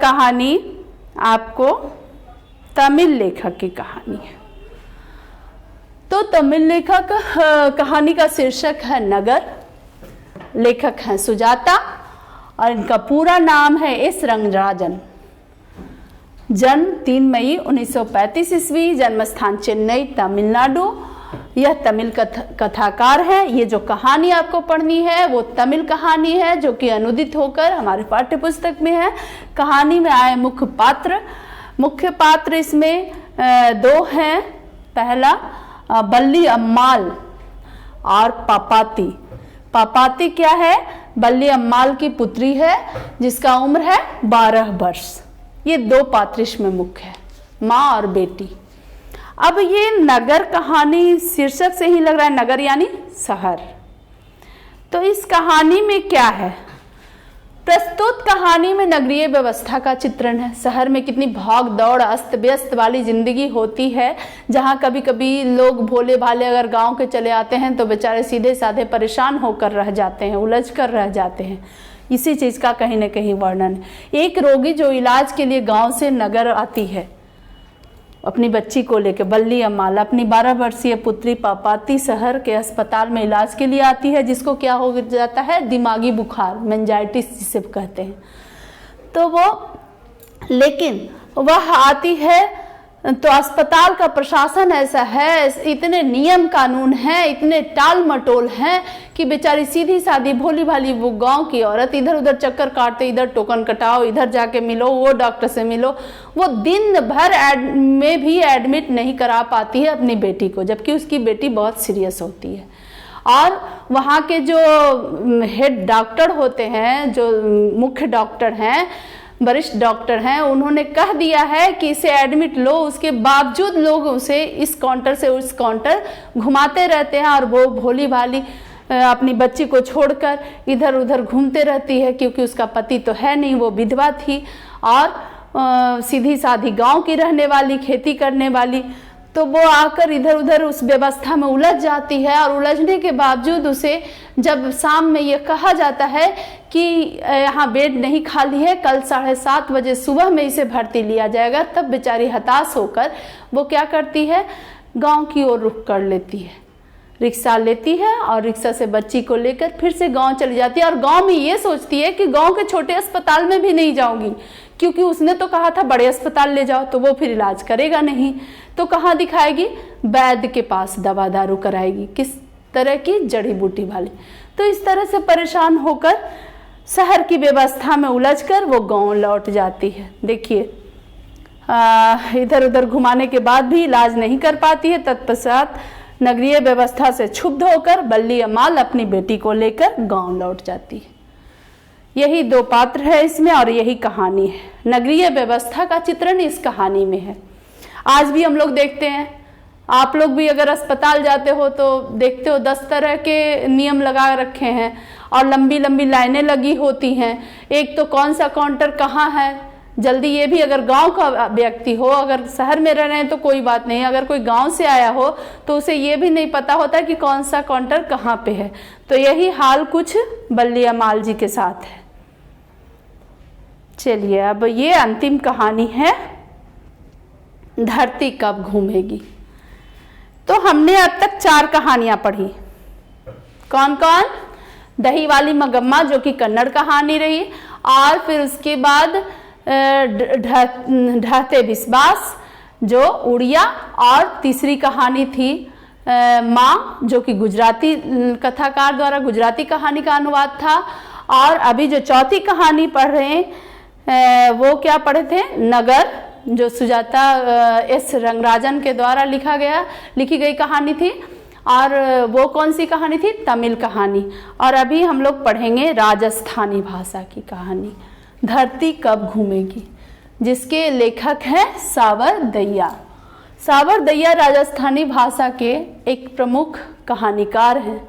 S1: कहानी आपको तमिल लेखक की कहानी है। तो तमिल लेखक कहानी का शीर्षक है नगर, लेखक हैं सुजाता, और इनका पूरा नाम है एस रंगराजन। जन्म 3 मई 1935 ईस्वी, जन्म स्थान चेन्नई, तमिलनाडु। यह तमिल कथाकार है। ये जो कहानी आपको पढ़नी है वो तमिल कहानी है, जो कि अनुदित होकर हमारे पाठ्य पुस्तक में है। कहानी में आए मुख्य पात्र इसमें 2 हैं। पहला बल्ली अम्माल और पापाती। पापाती क्या है? बल्ली अम्माल की पुत्री है, जिसका उम्र है 12 वर्ष। ये 2 पात्र इसमें मुख्य है, माँ और बेटी। अब ये नगर कहानी शीर्षक से ही लग रहा है, नगर यानी शहर। तो इस कहानी में क्या है? प्रस्तुत कहानी में नगरीय व्यवस्था का चित्रण है। शहर में कितनी भाग दौड़, अस्त व्यस्त वाली जिंदगी होती है, जहाँ कभी कभी लोग भोले भाले अगर गांव के चले आते हैं तो बेचारे सीधे साधे परेशान होकर रह जाते हैं, उलझ कर रह जाते हैं। इसी चीज़ का कहीं ना कहीं वर्णन है। एक रोगी जो इलाज के लिए गांव से नगर आती है अपनी बच्ची को लेकर, बल्ली अम्माल अपनी 12 वर्षीय पुत्री पापाती शहर के अस्पताल में इलाज के लिए आती है, जिसको क्या हो जाता है? दिमागी बुखार, मेनिंजाइटिस जिसे कहते हैं। तो लेकिन वह आती है तो अस्पताल का प्रशासन ऐसा है, इतने नियम कानून हैं, इतने टाल मटोल हैं कि बेचारी सीधी सादी भोली भाली वो गांव की औरत इधर उधर चक्कर काटते, इधर टोकन कटाओ, इधर जाके मिलो, वो डॉक्टर से मिलो। वो दिन भर में भी एडमिट नहीं करा पाती है अपनी बेटी को, जबकि उसकी बेटी बहुत सीरियस होती है। और वहाँ के जो हेड डॉक्टर होते हैं, जो मुख्य डॉक्टर हैं, वरिष्ठ डॉक्टर हैं, उन्होंने कह दिया है कि इसे एडमिट लो। उसके बावजूद लोग उसे इस काउंटर से उस काउंटर घुमाते रहते हैं, और वो भोली भाली अपनी बच्ची को छोड़कर इधर उधर घूमते रहती है, क्योंकि उसका पति तो है नहीं, वो विधवा थी और सीधी साधी गांव की रहने वाली, खेती करने वाली। तो वो आकर इधर उधर उस व्यवस्था में उलझ जाती है, और उलझने के बावजूद उसे जब शाम में ये कहा जाता है कि यहाँ बेड नहीं खाली है, कल 7:30 बजे सुबह में इसे भर्ती लिया जाएगा, तब बेचारी हताश होकर वो क्या करती है? गांव की ओर रुख कर लेती है, रिक्शा लेती है और रिक्शा से बच्ची को लेकर फिर से गांव चली जाती है। और गांव में ये सोचती है कि गांव के छोटे अस्पताल में भी नहीं जाऊंगी, क्योंकि उसने तो कहा था बड़े अस्पताल ले जाओ, तो वो फिर इलाज करेगा नहीं, तो कहाँ दिखाएगी? वैद्य के पास दवा दारू कराएगी, किस तरह की? जड़ी बूटी वाली। तो इस तरह से परेशान होकर शहर की व्यवस्था में उलझकर वो गांव लौट जाती है। देखिए, इधर उधर घुमाने के बाद भी इलाज नहीं कर पाती है। तत्पश्चात नगरीय व्यवस्था से क्षुब्ध होकर बल्ली अम्माल अपनी बेटी को लेकर गांव लौट जाती है। यही 2 पात्र है इसमें, और यही कहानी है। नगरीय व्यवस्था का चित्रण इस कहानी में है। आज भी हम लोग देखते हैं, आप लोग भी अगर अस्पताल जाते हो तो देखते हो 10 तरह के नियम लगा रखे हैं, और लंबी लंबी लाइनें लगी होती हैं। एक तो कौन सा काउंटर कहाँ है, जल्दी ये भी, अगर गांव का व्यक्ति हो, अगर शहर में रह रहे हैं तो कोई बात नहीं, अगर कोई गांव से आया हो तो उसे ये भी नहीं पता होता कि कौन सा काउंटर कहाँ पे है। तो यही हाल कुछ बल्लियामाल जी के साथ है। चलिए अब ये अंतिम कहानी है, धरती कब घूमेगी। तो हमने अब तक 4 कहानियां पढ़ी। कौन कौन? दही वाली मगम्मा जो कि कन्नड़ कहानी रही, और फिर उसके बाद ढहते विश्वास जो उड़िया, और तीसरी कहानी थी माँ जो कि गुजराती कथाकार द्वारा गुजराती कहानी का अनुवाद था। और अभी जो चौथी कहानी पढ़ रहे हैं वो क्या पढ़े थे? नगर, जो सुजाता एस रंगराजन के द्वारा लिखी गई कहानी थी। और वो कौन सी कहानी थी? तमिल कहानी। और अभी हम लोग पढ़ेंगे राजस्थानी भाषा की कहानी, धरती कब घूमेगी, जिसके लेखक हैं सावर दैया। सावर दैया राजस्थानी भाषा के एक प्रमुख कहानीकार हैं।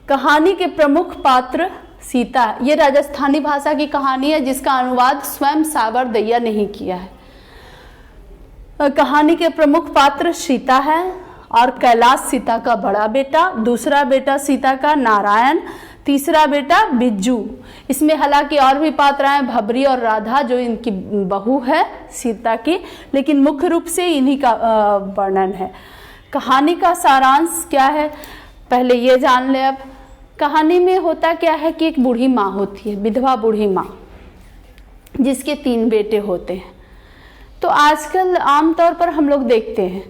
S1: कहानी के प्रमुख पात्र सीता, ये राजस्थानी भाषा की कहानी है जिसका अनुवाद स्वयं सावर दैया ने ही किया है। कहानी के प्रमुख पात्र सीता है, और कैलाश सीता का बड़ा बेटा, दूसरा बेटा सीता का नारायण, तीसरा बेटा बिज्जू। इसमें हालांकि और भी पात्राएं भबरी और राधा जो इनकी बहू है सीता की, लेकिन मुख्य रूप से इन्हीं का वर्णन है। कहानी का सारांश क्या है पहले ये जान ले। अब कहानी में होता क्या है कि एक बूढ़ी माँ होती है, विधवा बूढ़ी माँ, जिसके 3 बेटे होते हैं। तो आजकल आमतौर पर हम लोग देखते हैं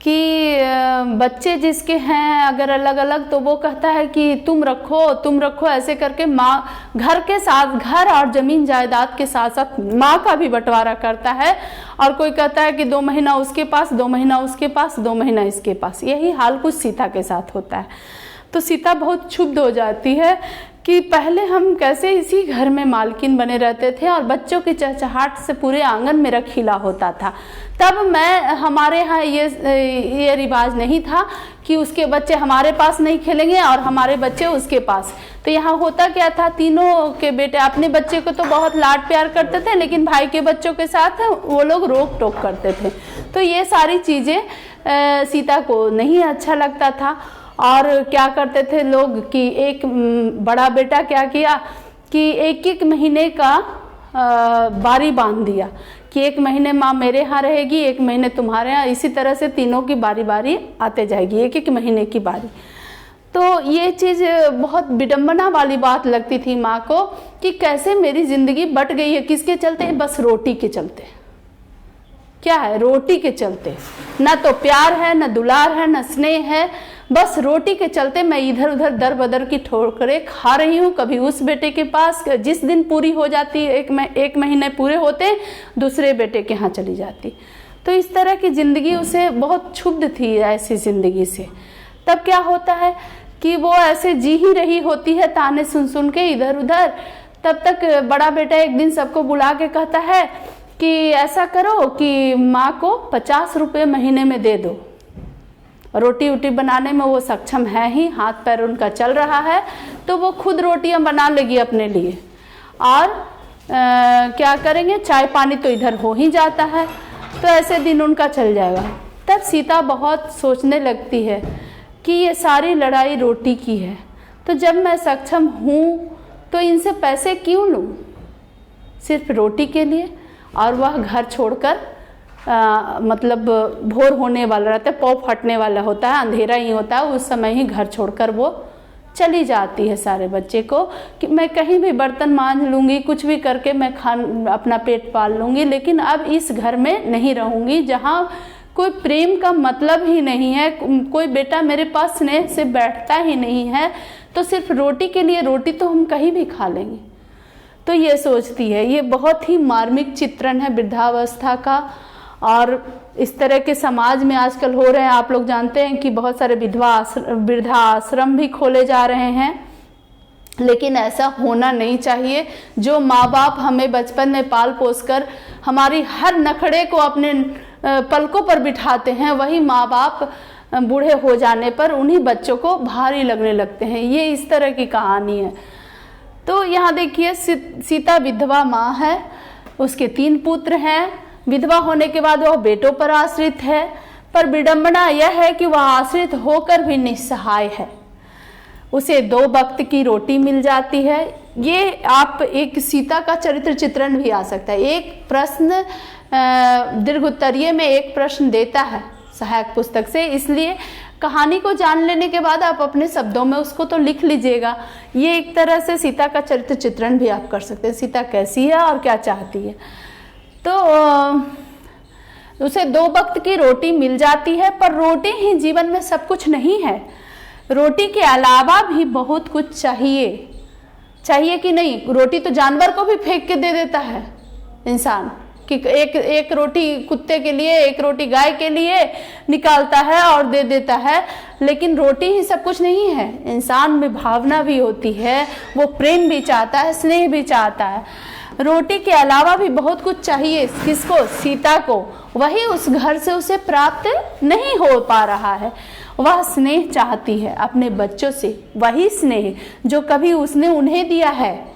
S1: कि बच्चे जिसके हैं अगर अलग अलग, तो वो कहता है कि तुम रखो, ऐसे करके माँ घर के साथ, घर और जमीन जायदाद के साथ साथ माँ का भी बंटवारा करता है। और कोई कहता है कि 2 महीना उसके पास, 2 महीना उसके पास, 2 महीना इसके पास। यही हाल कुछ सीता के साथ होता है। तो सीता बहुत क्षुब्ध हो जाती है कि पहले हम कैसे इसी घर में मालकिन बने रहते थे और बच्चों की चहचहाट से पूरे आंगन मेरा खिला होता था। तब हमारे यहाँ ये रिवाज नहीं था कि उसके बच्चे हमारे पास नहीं खेलेंगे और हमारे बच्चे उसके पास। तो यहाँ होता क्या था, तीनों के बेटे अपने बच्चे को तो बहुत लाड प्यार करते थे, लेकिन भाई के बच्चों के साथ वो लोग रोक टोक करते थे। तो ये सारी चीज़ें सीता को नहीं अच्छा लगता था। और क्या करते थे लोग कि एक बड़ा बेटा क्या किया कि 1-1 महीने का बारी बांध दिया कि 1 महीने माँ मेरे यहाँ रहेगी, 1 महीने तुम्हारे यहाँ, इसी तरह से तीनों की बारी बारी आते जाएगी, 1-1 महीने की बारी। तो ये चीज़ बहुत विडंबना वाली बात लगती थी माँ को कि कैसे मेरी ज़िंदगी बट गई है, किसके चलते? बस रोटी के चलते। क्या है? रोटी के चलते। ना तो प्यार है, ना दुलार है, ना स्नेह है, बस रोटी के चलते मैं इधर उधर दर बदर की ठोकरें खा रही हूँ। कभी उस बेटे के पास, जिस दिन पूरी हो जाती, 1 महीने पूरे होते, दूसरे बेटे के यहाँ चली जाती। तो इस तरह की ज़िंदगी उसे बहुत क्षुब्ध थी ऐसी ज़िंदगी से। तब क्या होता है कि वो ऐसे जी ही रही होती है ताने सुन सुन के इधर उधर। तब तक बड़ा बेटा एक दिन सबको बुला के कहता है कि ऐसा करो कि माँ को 50 रुपये महीने में दे दो। रोटी वोटी बनाने में वो सक्षम है ही, हाथ पैर उनका चल रहा है, तो वो खुद रोटियां बना लेगी अपने लिए। और क्या करेंगे, चाय पानी तो इधर हो ही जाता है। तो ऐसे दिन उनका चल जाएगा। तब सीता बहुत सोचने लगती है कि ये सारी लड़ाई रोटी की है, तो जब मैं सक्षम हूँ तो इनसे पैसे क्यों लूँ सिर्फ रोटी के लिए। और वह घर छोड़कर मतलब भोर होने वाला रहता है, पौ फटने वाला होता है, अंधेरा ही होता है, उस समय ही घर छोड़कर वो चली जाती है सारे बच्चे को कि मैं कहीं भी बर्तन मांज लूँगी, कुछ भी करके मैं अपना पेट पाल लूँगी, लेकिन अब इस घर में नहीं रहूँगी जहाँ कोई प्रेम का मतलब ही नहीं है, कोई बेटा मेरे पास स्नेह से बैठता ही नहीं है, तो सिर्फ रोटी के लिए रोटी तो हम कहीं भी खा लेंगे। तो ये सोचती है। ये बहुत ही मार्मिक चित्रण है वृद्धावस्था का। और इस तरह के समाज में आजकल हो रहे हैं, आप लोग जानते हैं कि बहुत सारे वृद्धा आश्रम भी खोले जा रहे हैं, लेकिन ऐसा होना नहीं चाहिए। जो माँ बाप हमें बचपन में पाल पोस कर हमारी हर नखड़े को अपने पलकों पर बिठाते हैं, वही माँ बाप बूढ़े हो जाने पर उन्हीं बच्चों को भारी लगने लगते हैं। ये इस तरह की कहानी है। तो यहाँ देखिए सीता विधवा माँ है, उसके 3 पुत्र हैं। विधवा होने के बाद वह बेटों पर आश्रित है, पर विडंबना यह है कि वह आश्रित होकर भी निस्सहाय है। उसे 2 वक्त की रोटी मिल जाती है। ये आप एक सीता का चरित्र चित्रण भी आ सकता है। एक प्रश्न दीर्घ उत्तरीय में एक प्रश्न देता है सहायक पुस्तक से, इसलिए कहानी को जान लेने के बाद आप अपने शब्दों में उसको तो लिख लीजिएगा। ये एक तरह से सीता का चरित्र चित्रण भी आप कर सकते हैं, सीता कैसी है और क्या चाहती है। तो उसे 2 वक्त की रोटी मिल जाती है, पर रोटी ही जीवन में सब कुछ नहीं है। रोटी के अलावा भी बहुत कुछ चाहिए कि नहीं। रोटी तो जानवर को भी फेंक के दे देता है इंसान, कि एक रोटी कुत्ते के लिए, एक रोटी गाय के लिए निकालता है और दे देता है, लेकिन रोटी ही सब कुछ नहीं है। इंसान में भावना भी होती है, वो प्रेम भी चाहता है, स्नेह भी चाहता है। रोटी के अलावा भी बहुत कुछ चाहिए। किसको? सीता को। वही उस घर से उसे प्राप्त नहीं हो पा रहा है। वह स्नेह चाहती है अपने बच्चों से, वही स्नेह जो कभी उसने उन्हें दिया है।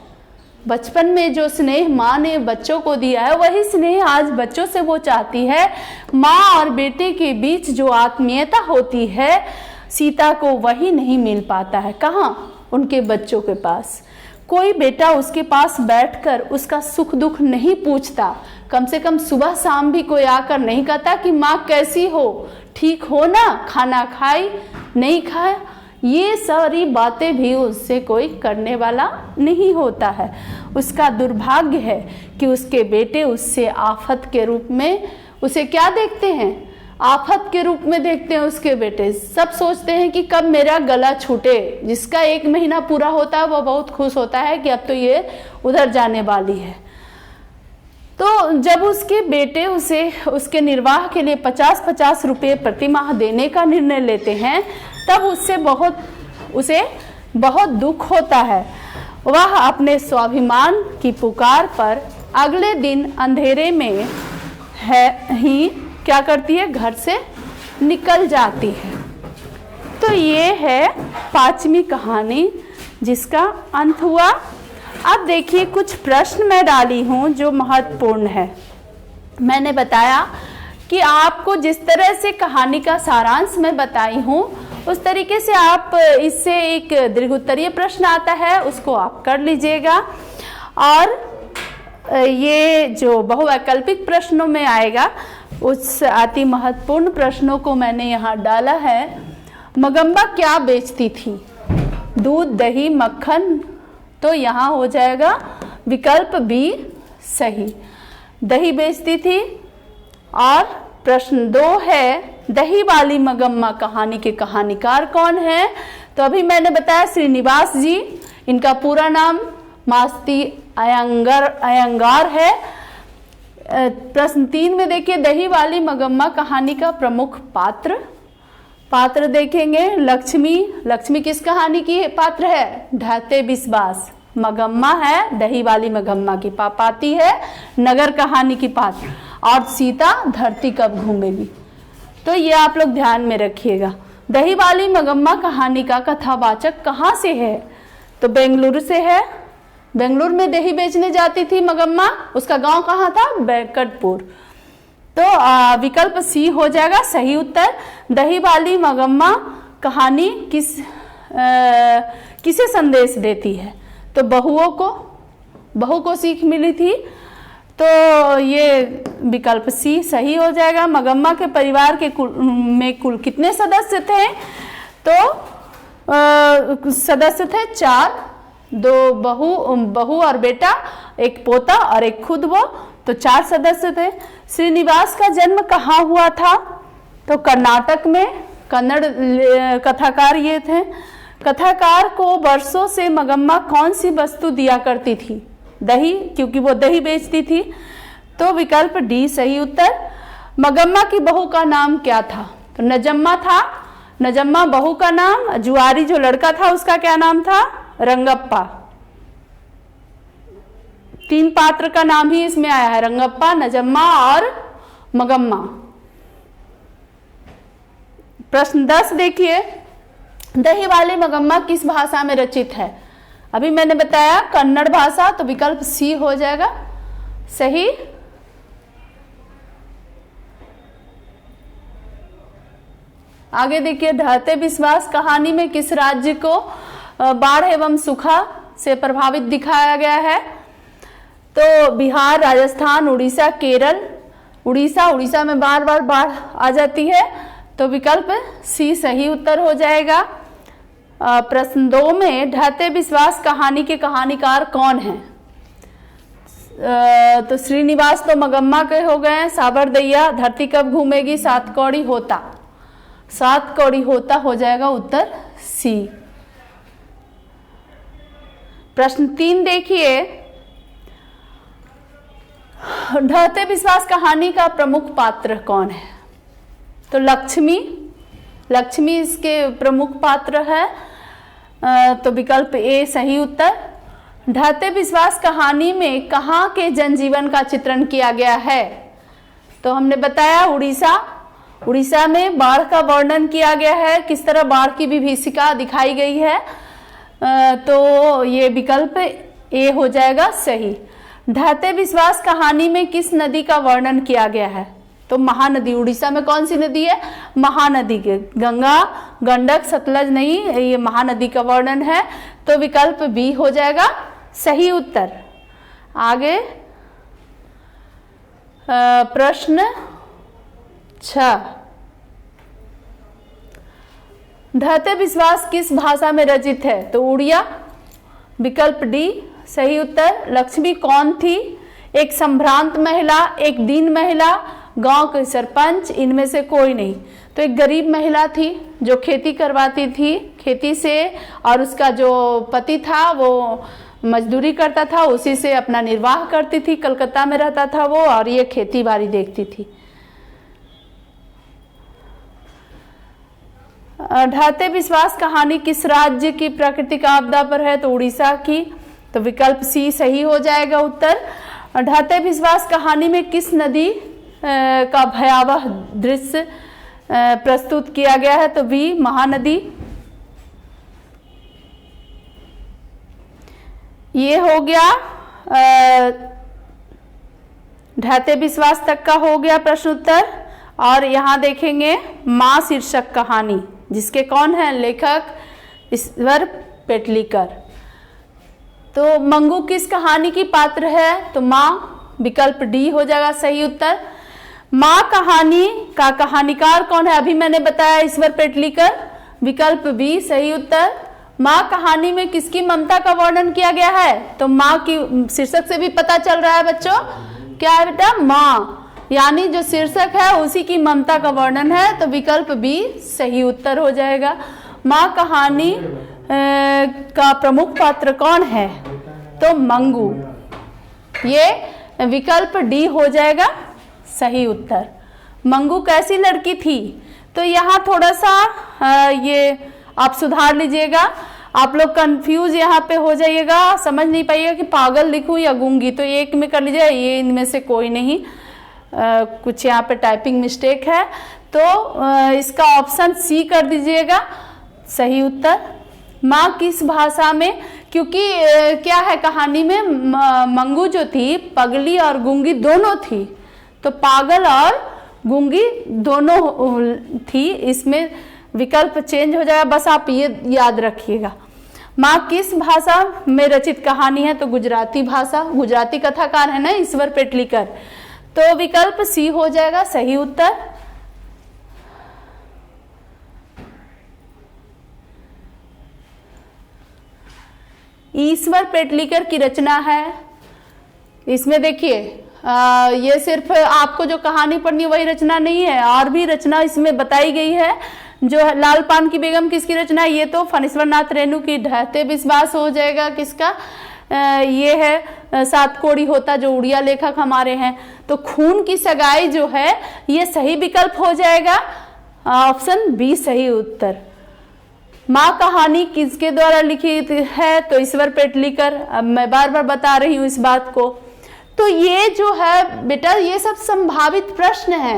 S1: बचपन में जो स्नेह माँ ने बच्चों को दिया है, वही स्नेह आज बच्चों से वो चाहती है। माँ और बेटे के बीच जो आत्मीयता होती है, सीता को वही नहीं मिल पाता है। कहाँ? उनके बच्चों के पास। कोई बेटा उसके पास बैठकर उसका सुख दुख नहीं पूछता। कम से कम सुबह शाम भी कोई आकर नहीं कहता कि माँ कैसी हो, ठीक हो ना, खाना खाई नहीं खाया। ये सारी बातें भी उससे कोई करने वाला नहीं होता है। उसका दुर्भाग्य है कि उसके बेटे उससे आफत के रूप में उसे क्या देखते हैं? आफत के रूप में देखते हैं उसके बेटे। सब सोचते हैं कि कब मेरा गला छूटे। जिसका 1 महीना पूरा होता है वह बहुत खुश होता है कि अब तो ये उधर जाने वाली है। तो जब उसके बेटे उसे उसके निर्वाह के लिए 50-50 रुपये प्रति माह देने का निर्णय लेते हैं, तब उसे बहुत दुख होता है। वह अपने स्वाभिमान की पुकार पर अगले दिन अंधेरे में ही क्या करती है? घर से निकल जाती है। तो ये है 5वीं कहानी जिसका अंत हुआ। अब देखिए, कुछ प्रश्न मैं डाली हूँ जो महत्वपूर्ण है। मैंने बताया कि आपको जिस तरह से कहानी का सारांश मैं बताई हूँ, उस तरीके से आप इससे एक दीर्घ उत्तरीय प्रश्न आता है, उसको आप कर लीजिएगा। और ये जो बहुवैकल्पिक प्रश्नों में आएगा, उस अति महत्वपूर्ण प्रश्नों को मैंने यहाँ डाला है। मगम्बा क्या बेचती थी? दूध, दही, मक्खन। तो यहाँ हो जाएगा विकल्प बी सही, दही बेचती थी। और प्रश्न 2 है, दही वाली मगम्मा कहानी के कहानीकार कौन है? तो अभी मैंने बताया श्रीनिवास जी, इनका पूरा नाम मास्ती अयंगार है। प्रश्न 3 में देखिए, दही वाली मगम्मा कहानी का प्रमुख पात्र देखेंगे। लक्ष्मी किस कहानी की पात्र है? ढहते विश्वास। मगम्मा है दही वाली मगम्मा की पापाती है नगर कहानी की पात्र। और सीता धरती कब घूमेगी। तो ये आप लोग ध्यान में रखिएगा। दही वाली मगम्मा कहानी का कथावाचक कहाँ से है? तो बेंगलुरु से है। बेंगलुरु में दही बेचने जाती थी मगम्मा। उसका गांव कहाँ था? वेंकटपुर। तो विकल्प सी हो जाएगा सही उत्तर। दही वाली मगम्मा कहानी किसे संदेश देती है? तो बहू को सीख मिली थी। तो ये विकल्प सी सही हो जाएगा। मगम्मा के परिवार के कुल कितने सदस्य थे? तो सदस्य थे 4, 2 बहू और बेटा, 1 पोता और 1 खुद वो, तो 4 सदस्य थे। श्रीनिवास का जन्म कहाँ हुआ था? तो कर्नाटक में। कन्नड़ कथाकार ये थे। कथाकार को वर्षों से मगम्मा कौन सी वस्तु दिया करती थी? दही, क्योंकि वो दही बेचती थी। तो विकल्प डी सही उत्तर। मगम्मा की बहू का नाम क्या था? तो नजम्मा था। नजम्मा बहू का नाम। जुआरी जो लड़का था उसका क्या नाम था? रंगप्पा। 3 पात्र का नाम ही इसमें आया है, रंगप्पा, नजम्मा और मगम्मा। प्रश्न 10 देखिए, दही वाली मगम्मा किस भाषा में रचित है? अभी मैंने बताया कन्नड़ भाषा, तो विकल्प सी हो जाएगा। सही। आगे देखिए, ढहते विश्वास कहानी में किस राज्य को बाढ़ एवं सूखा से प्रभावित दिखाया गया है? तो बिहार, राजस्थान, उड़ीसा, केरल। उड़ीसा में बार बार बाढ़ आ जाती है, तो विकल्प सी सही उत्तर हो जाएगा। प्रश्न 2 में ढहते विश्वास कहानी के कहानीकार कौन हैं? तो श्रीनिवास तो मगम्मा के हो गए, साबरदैया, धरती कब घूमेगी, सात कौड़ी होता। सात कौड़ी होता हो जाएगा उत्तर सी। प्रश्न 3 देखिए, ढहते विश्वास कहानी का प्रमुख पात्र कौन है? तो लक्ष्मी इसके प्रमुख पात्र है, तो विकल्प ए सही उत्तर। ढहते विश्वास कहानी में कहाँ के जनजीवन का चित्रण किया गया है? तो हमने बताया उड़ीसा में बाढ़ का वर्णन किया गया है, किस तरह बाढ़ की विभीषिका दिखाई गई है, तो ये विकल्प ए हो जाएगा सही। ढहते विश्वास कहानी में किस नदी का वर्णन किया गया है? तो महानदी। उड़ीसा में कौन सी नदी है? महानदी के, गंगा, गंडक, सतलज नहीं, ये महानदी का वर्णन है, तो विकल्प बी हो जाएगा सही उत्तर। आगे प्रश्न 6, ढहते विश्वास किस भाषा में रचित है? तो उड़िया, विकल्प डी सही उत्तर। लक्ष्मी कौन थी? एक संभ्रांत महिला, एक दीन महिला, गांव के सरपंच, इनमें से कोई नहीं। तो एक गरीब महिला थी जो खेती करवाती थी, खेती से, और उसका जो पति था वो मजदूरी करता था, उसी से अपना निर्वाह करती थी। कलकत्ता में रहता था वो, और ये खेती बाड़ी देखती थी। ढहते विश्वास कहानी किस राज्य की प्राकृतिक आपदा पर है? तो उड़ीसा की, तो विकल्प सी सही हो जाएगा उत्तर। ढहते विश्वास कहानी में किस नदी का भयावह दृश्य प्रस्तुत किया गया है? तो बी महानदी। ये हो गया ढहते विश्वास तक का हो गया प्रश्न उत्तर। और यहाँ देखेंगे माँ शीर्षक कहानी, जिसके कौन है लेखक? ईश्वर पेटलीकर। तो मंगू किस कहानी की पात्र है? तो माँ, विकल्प डी हो जाएगा सही उत्तर। माँ कहानी का कहानीकार कौन है? अभी मैंने बताया ईश्वर पेटलीकर, विकल्प बी सही उत्तर। माँ कहानी में किसकी ममता का वर्णन किया गया है? तो माँ की शीर्षक से भी पता चल रहा है बच्चों, क्या है बेटा? माँ, यानी जो शीर्षक है उसी की ममता का वर्णन है, तो विकल्प बी सही उत्तर हो जाएगा। माँ कहानी का प्रमुख पात्र कौन है? तो मंगू, ये विकल्प डी हो जाएगा सही उत्तर। मंगू कैसी लड़की थी? तो यहाँ थोड़ा सा ये आप सुधार लीजिएगा, आप लोग कंफ्यूज यहाँ पे हो जाइएगा, समझ नहीं पाइएगा कि पागल लिखूं या गूंगी, तो एक में कर लीजिए, ये इनमें से कोई नहीं। कुछ यहाँ पे टाइपिंग मिस्टेक है, तो इसका ऑप्शन सी कर दीजिएगा सही उत्तर। माँ किस भाषा में? क्योंकि क्या है, कहानी में मंगू जो थी पगली और गूंगी दोनों थी, तो पागल और गूंगी दोनों थी, इसमें विकल्प चेंज हो जाएगा, बस आप ये याद रखिएगा। माँ किस भाषा में रचित कहानी है? तो गुजराती भाषा, गुजराती कथाकार है ना ईश्वर पेटलीकर, तो विकल्प सी हो जाएगा सही उत्तर। ईश्वर पेटलीकर की रचना है, इसमें देखिए ये सिर्फ आपको जो कहानी पढ़नी है वही रचना नहीं है, और भी रचना इसमें बताई गई है। जो लाल पान की बेगम किसकी रचना है? ये तो फणीश्वर नाथ रेणु की। ढहते विश्वास हो जाएगा किसका? ये है सात कोड़ी होता, जो उड़िया लेखक हमारे हैं। तो खून की सगाई जो है ये सही विकल्प हो जाएगा, ऑप्शन बी सही उत्तर। माँ कहानी किसके द्वारा लिखित है? तो ईश्वर पेटलीकर। अब मैं बार बार बता रही हूँ इस बात को। तो ये जो है बेटा, ये सब संभावित प्रश्न है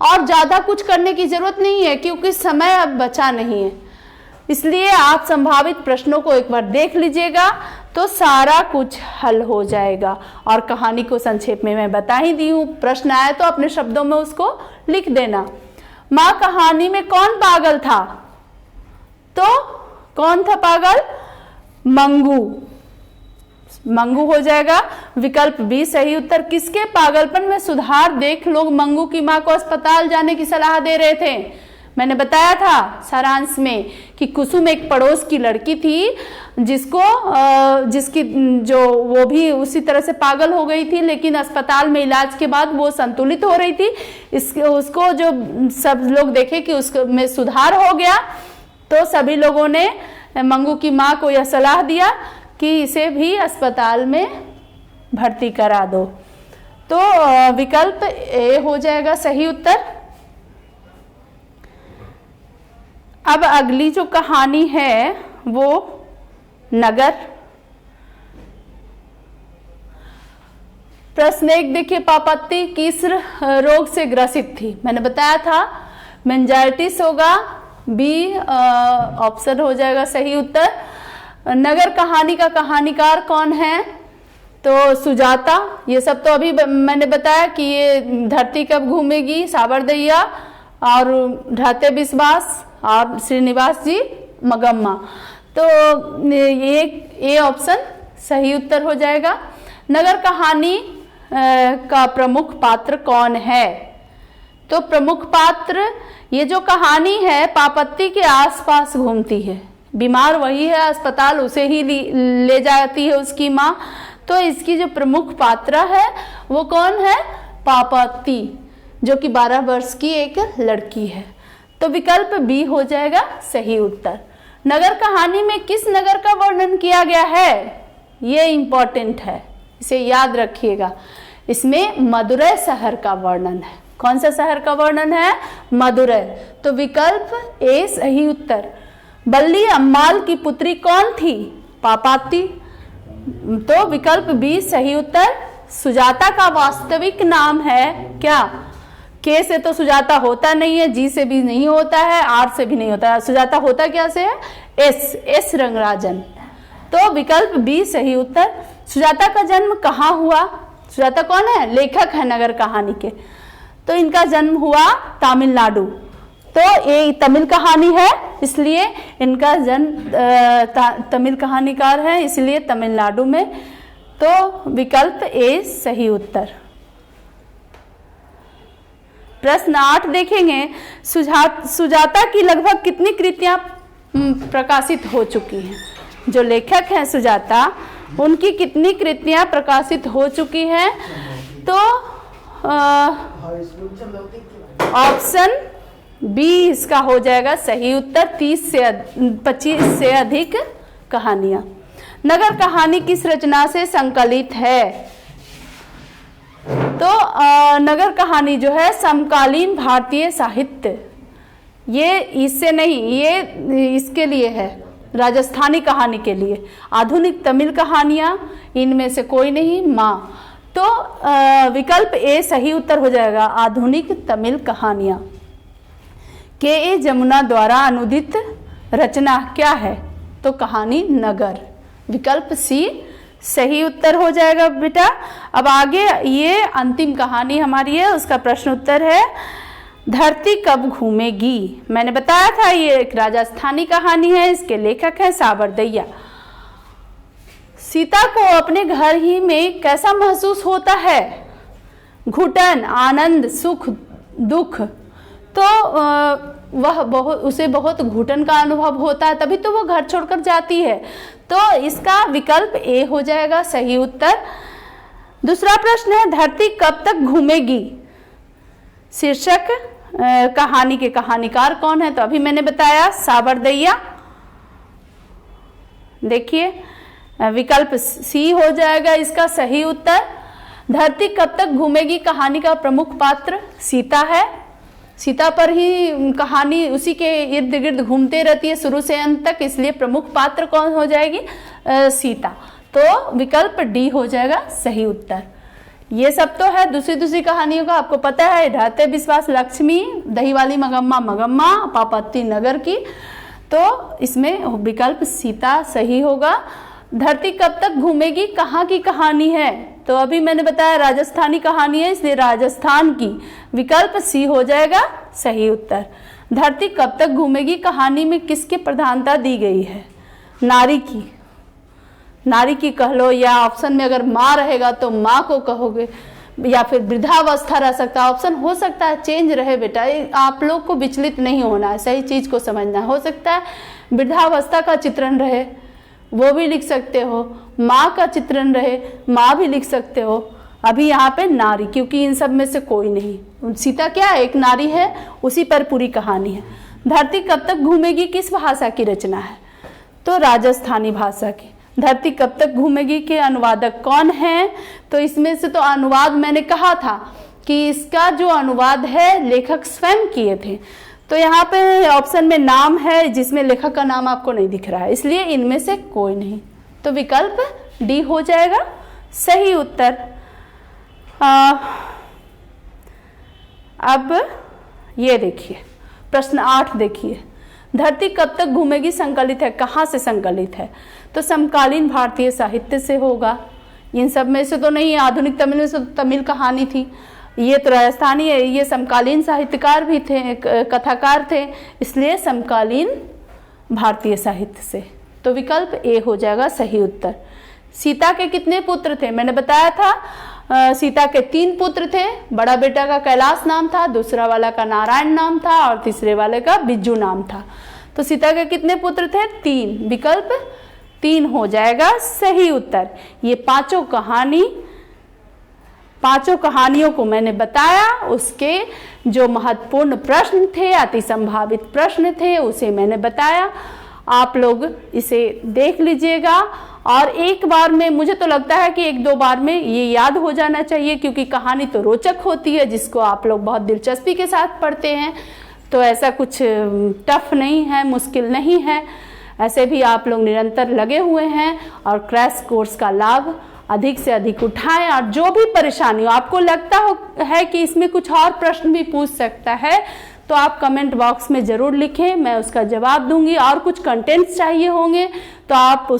S1: और ज्यादा कुछ करने की जरूरत नहीं है, क्योंकि समय अब बचा नहीं है। इसलिए आप संभावित प्रश्नों को एक बार देख लीजिएगा, तो सारा कुछ हल हो जाएगा। और कहानी को संक्षेप में मैं बता ही दी हूँ, प्रश्न आए तो अपने शब्दों में उसको लिख देना। माँ कहानी में कौन पागल था? तो कौन था पागल? मंगू। मंगू हो जाएगा विकल्प बी सही उत्तर। किसके पागलपन में सुधार देख लोग मंगू की माँ को अस्पताल जाने की सलाह दे रहे थे? मैंने बताया था सारांश में कि कुसुम एक पड़ोस की लड़की थी जिसकी जो वो भी उसी तरह से पागल हो गई थी, लेकिन अस्पताल में इलाज के बाद वो संतुलित हो रही थी। उसको जो सब लोग देखे कि उसमें सुधार हो गया, तो सभी लोगों ने मंगू की माँ को यह सलाह दिया कि इसे भी अस्पताल में भर्ती करा दो। तो विकल्प ए हो जाएगा सही उत्तर। अब अगली जो कहानी है वो नगर। प्रश्न 1 देखिए, पापत्ती किस रोग से ग्रसित थी? मैंने बताया था मेनिंजाइटिस होगा, बी ऑप्शन हो जाएगा सही उत्तर। नगर कहानी का कहानीकार कौन है? तो सुजाता। ये सब तो अभी मैंने बताया कि ये धरती कब घूमेगी, साबरदैया और ढाते विश्वास और श्रीनिवास जी मगम्मा। तो ये ऑप्शन सही उत्तर हो जाएगा। नगर कहानी का प्रमुख पात्र कौन है? तो प्रमुख पात्र, ये जो कहानी है पापत्ती के आसपास घूमती है, बीमार वही है, अस्पताल उसे ही ले जाती है उसकी माँ। तो इसकी जो प्रमुख पात्र है वो कौन है? पापत्ती, जो कि 12 वर्ष की एक लड़की है। तो विकल्प बी हो जाएगा सही उत्तर। नगर कहानी में किस नगर का वर्णन किया गया है? ये इंपॉर्टेंट है, इसे याद रखिएगा। इसमें मदुरै शहर का वर्णन है। कौन सा शहर का वर्णन है? मदुरै। तो विकल्प ए सही उत्तर। बल्ली अम्माल की पुत्री कौन थी? पापाती। तो विकल्प बी सही उत्तर। सुजाता का वास्तविक नाम है क्या? के से तो सुजाता होता नहीं है, जी से भी नहीं होता है, आर से भी नहीं होता है। सुजाता होता क्या से है? एस रंगराजन। तो विकल्प बी सही उत्तर। सुजाता का जन्म कहाँ हुआ? सुजाता कौन है? लेखक है नगर कहानी के। तो इनका जन्म हुआ तमिलनाडु। तो ये तमिल कहानी है, इसलिए इनका जन्म तमिल कहानीकार है, इसलिए तमिलनाडु में। तो विकल्प ए सही उत्तर। प्रश्न 8 देखेंगे, सुजाता की लगभग कितनी कृतियां प्रकाशित हो चुकी हैं? जो लेखक हैं सुजाता, उनकी कितनी कृतियां प्रकाशित हो चुकी हैं? तो ऑप्शन बी इसका हो जाएगा सही उत्तर। 25 से अधिक कहानियां। नगर कहानी किस रचना से संकलित है? तो नगर कहानी जो है समकालीन भारतीय साहित्य, ये इससे नहीं, ये इसके लिए है, राजस्थानी कहानी के लिए। आधुनिक तमिल कहानियां, इनमें से कोई नहीं, माँ। तो विकल्प ए सही उत्तर हो जाएगा, आधुनिक तमिल कहानियां। के ए जमुना द्वारा अनुदित रचना क्या है? तो कहानी नगर। विकल्प सी सही उत्तर हो जाएगा बेटा। अब आगे ये अंतिम कहानी हमारी है, उसका प्रश्न उत्तर है धरती कब घूमेगी। मैंने बताया था ये एक राजस्थानी कहानी है, इसके लेखक हैं साबरदैया। सीता को अपने घर ही में कैसा महसूस होता है? घुटन, आनंद, सुख, दुख। तो उसे बहुत घुटन का अनुभव होता है, तभी तो वो घर छोड़कर जाती है। तो इसका विकल्प ए हो जाएगा सही उत्तर। दूसरा प्रश्न है धरती कब तक घूमेगी। शीर्षक कहानी के कहानीकार कौन है? तो अभी मैंने बताया साबरदैया। देखिए विकल्प सी हो जाएगा इसका सही उत्तर। धरती कब तक घूमेगी कहानी का प्रमुख पात्र सीता है। सीता पर ही कहानी उसी के इर्द गिर्द घूमते रहती है शुरू से अंत तक, इसलिए प्रमुख पात्र कौन हो जाएगी? सीता। तो विकल्प डी हो जाएगा सही उत्तर। ये सब तो है दूसरी कहानियों का, आपको पता है, ढाते विश्वास लक्ष्मी, दही वाली मगम्मा मगम्मा, पापत्ती नगर की। तो इसमें विकल्प सीता सही होगा। धरती कब तक घूमेगी कहाँ की कहानी है? तो अभी मैंने बताया राजस्थानी कहानी है, इसलिए राजस्थान की। विकल्प सी हो जाएगा सही उत्तर। धरती कब तक घूमेगी कहानी में किसकी प्रधानता दी गई है? नारी की। नारी की कह लो, या ऑप्शन में अगर माँ रहेगा तो माँ को कहोगे, या फिर वृद्धावस्था रह सकता है। ऑप्शन हो सकता है चेंज रहे बेटा, आप लोग को विचलित नहीं होना है, सही चीज को समझना है। हो सकता है वृद्धावस्था का चित्रण रहे, वो भी लिख सकते हो। माँ का चित्रण रहे, माँ भी लिख सकते हो। अभी यहाँ पे नारी, क्योंकि इन सब में से कोई नहीं। सीता क्या एक नारी है, उसी पर पूरी कहानी है। धरती कब तक घूमेगी किस भाषा की रचना है? तो राजस्थानी भाषा की। धरती कब तक घूमेगी के अनुवादक कौन है? तो इसमें से तो अनुवाद मैंने कहा था कि इसका जो अनुवाद है लेखक स्वयं किए थे। तो यहाँ पे ऑप्शन में नाम है जिसमें लेखक का नाम आपको नहीं दिख रहा है, इसलिए इनमें से कोई नहीं। तो विकल्प डी हो जाएगा सही उत्तर। अब ये देखिए प्रश्न 8 देखिए, धरती कब तक घूमेगी संकलित है, कहाँ से संकलित है? तो समकालीन भारतीय साहित्य से होगा। इन सब में से तो नहीं, आधुनिक तमिल में से तो तमिल कहानी थी, ये तो राजस्थानी है। ये समकालीन साहित्यकार भी थे, कथाकार थे, इसलिए समकालीन भारतीय साहित्य से। तो विकल्प ए हो जाएगा सही उत्तर। सीता के कितने पुत्र थे? मैंने बताया था सीता के 3 पुत्र थे। बड़ा बेटा का कैलाश नाम था, दूसरा वाला का नारायण नाम था और तीसरे वाले का बिज्जू नाम था। तो सीता के कितने पुत्र थे? 3। विकल्प 3 हो जाएगा सही उत्तर। ये पांचों कहानियों को मैंने बताया, उसके जो महत्वपूर्ण प्रश्न थे, अति संभावित प्रश्न थे, उसे मैंने बताया। आप लोग इसे देख लीजिएगा और एक बार में, मुझे तो लगता है कि 1-2 बार में ये याद हो जाना चाहिए, क्योंकि कहानी तो रोचक होती है जिसको आप लोग बहुत दिलचस्पी के साथ पढ़ते हैं। तो ऐसा कुछ टफ नहीं है, मुश्किल नहीं है। ऐसे भी आप लोग निरंतर लगे हुए हैं और क्रैश कोर्स का लाभ अधिक से अधिक उठाएं। और जो भी परेशानी हो, आपको लगता है कि इसमें कुछ और प्रश्न भी पूछ सकता है, तो आप कमेंट बॉक्स में ज़रूर लिखें, मैं उसका जवाब दूंगी। और कुछ कंटेंट्स चाहिए होंगे तो आप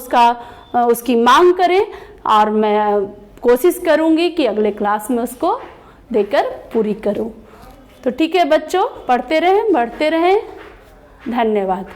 S1: उसकी मांग करें और मैं कोशिश करूंगी कि अगले क्लास में उसको देकर पूरी करूं। तो ठीक है बच्चों, पढ़ते रहें, बढ़ते रहें। धन्यवाद।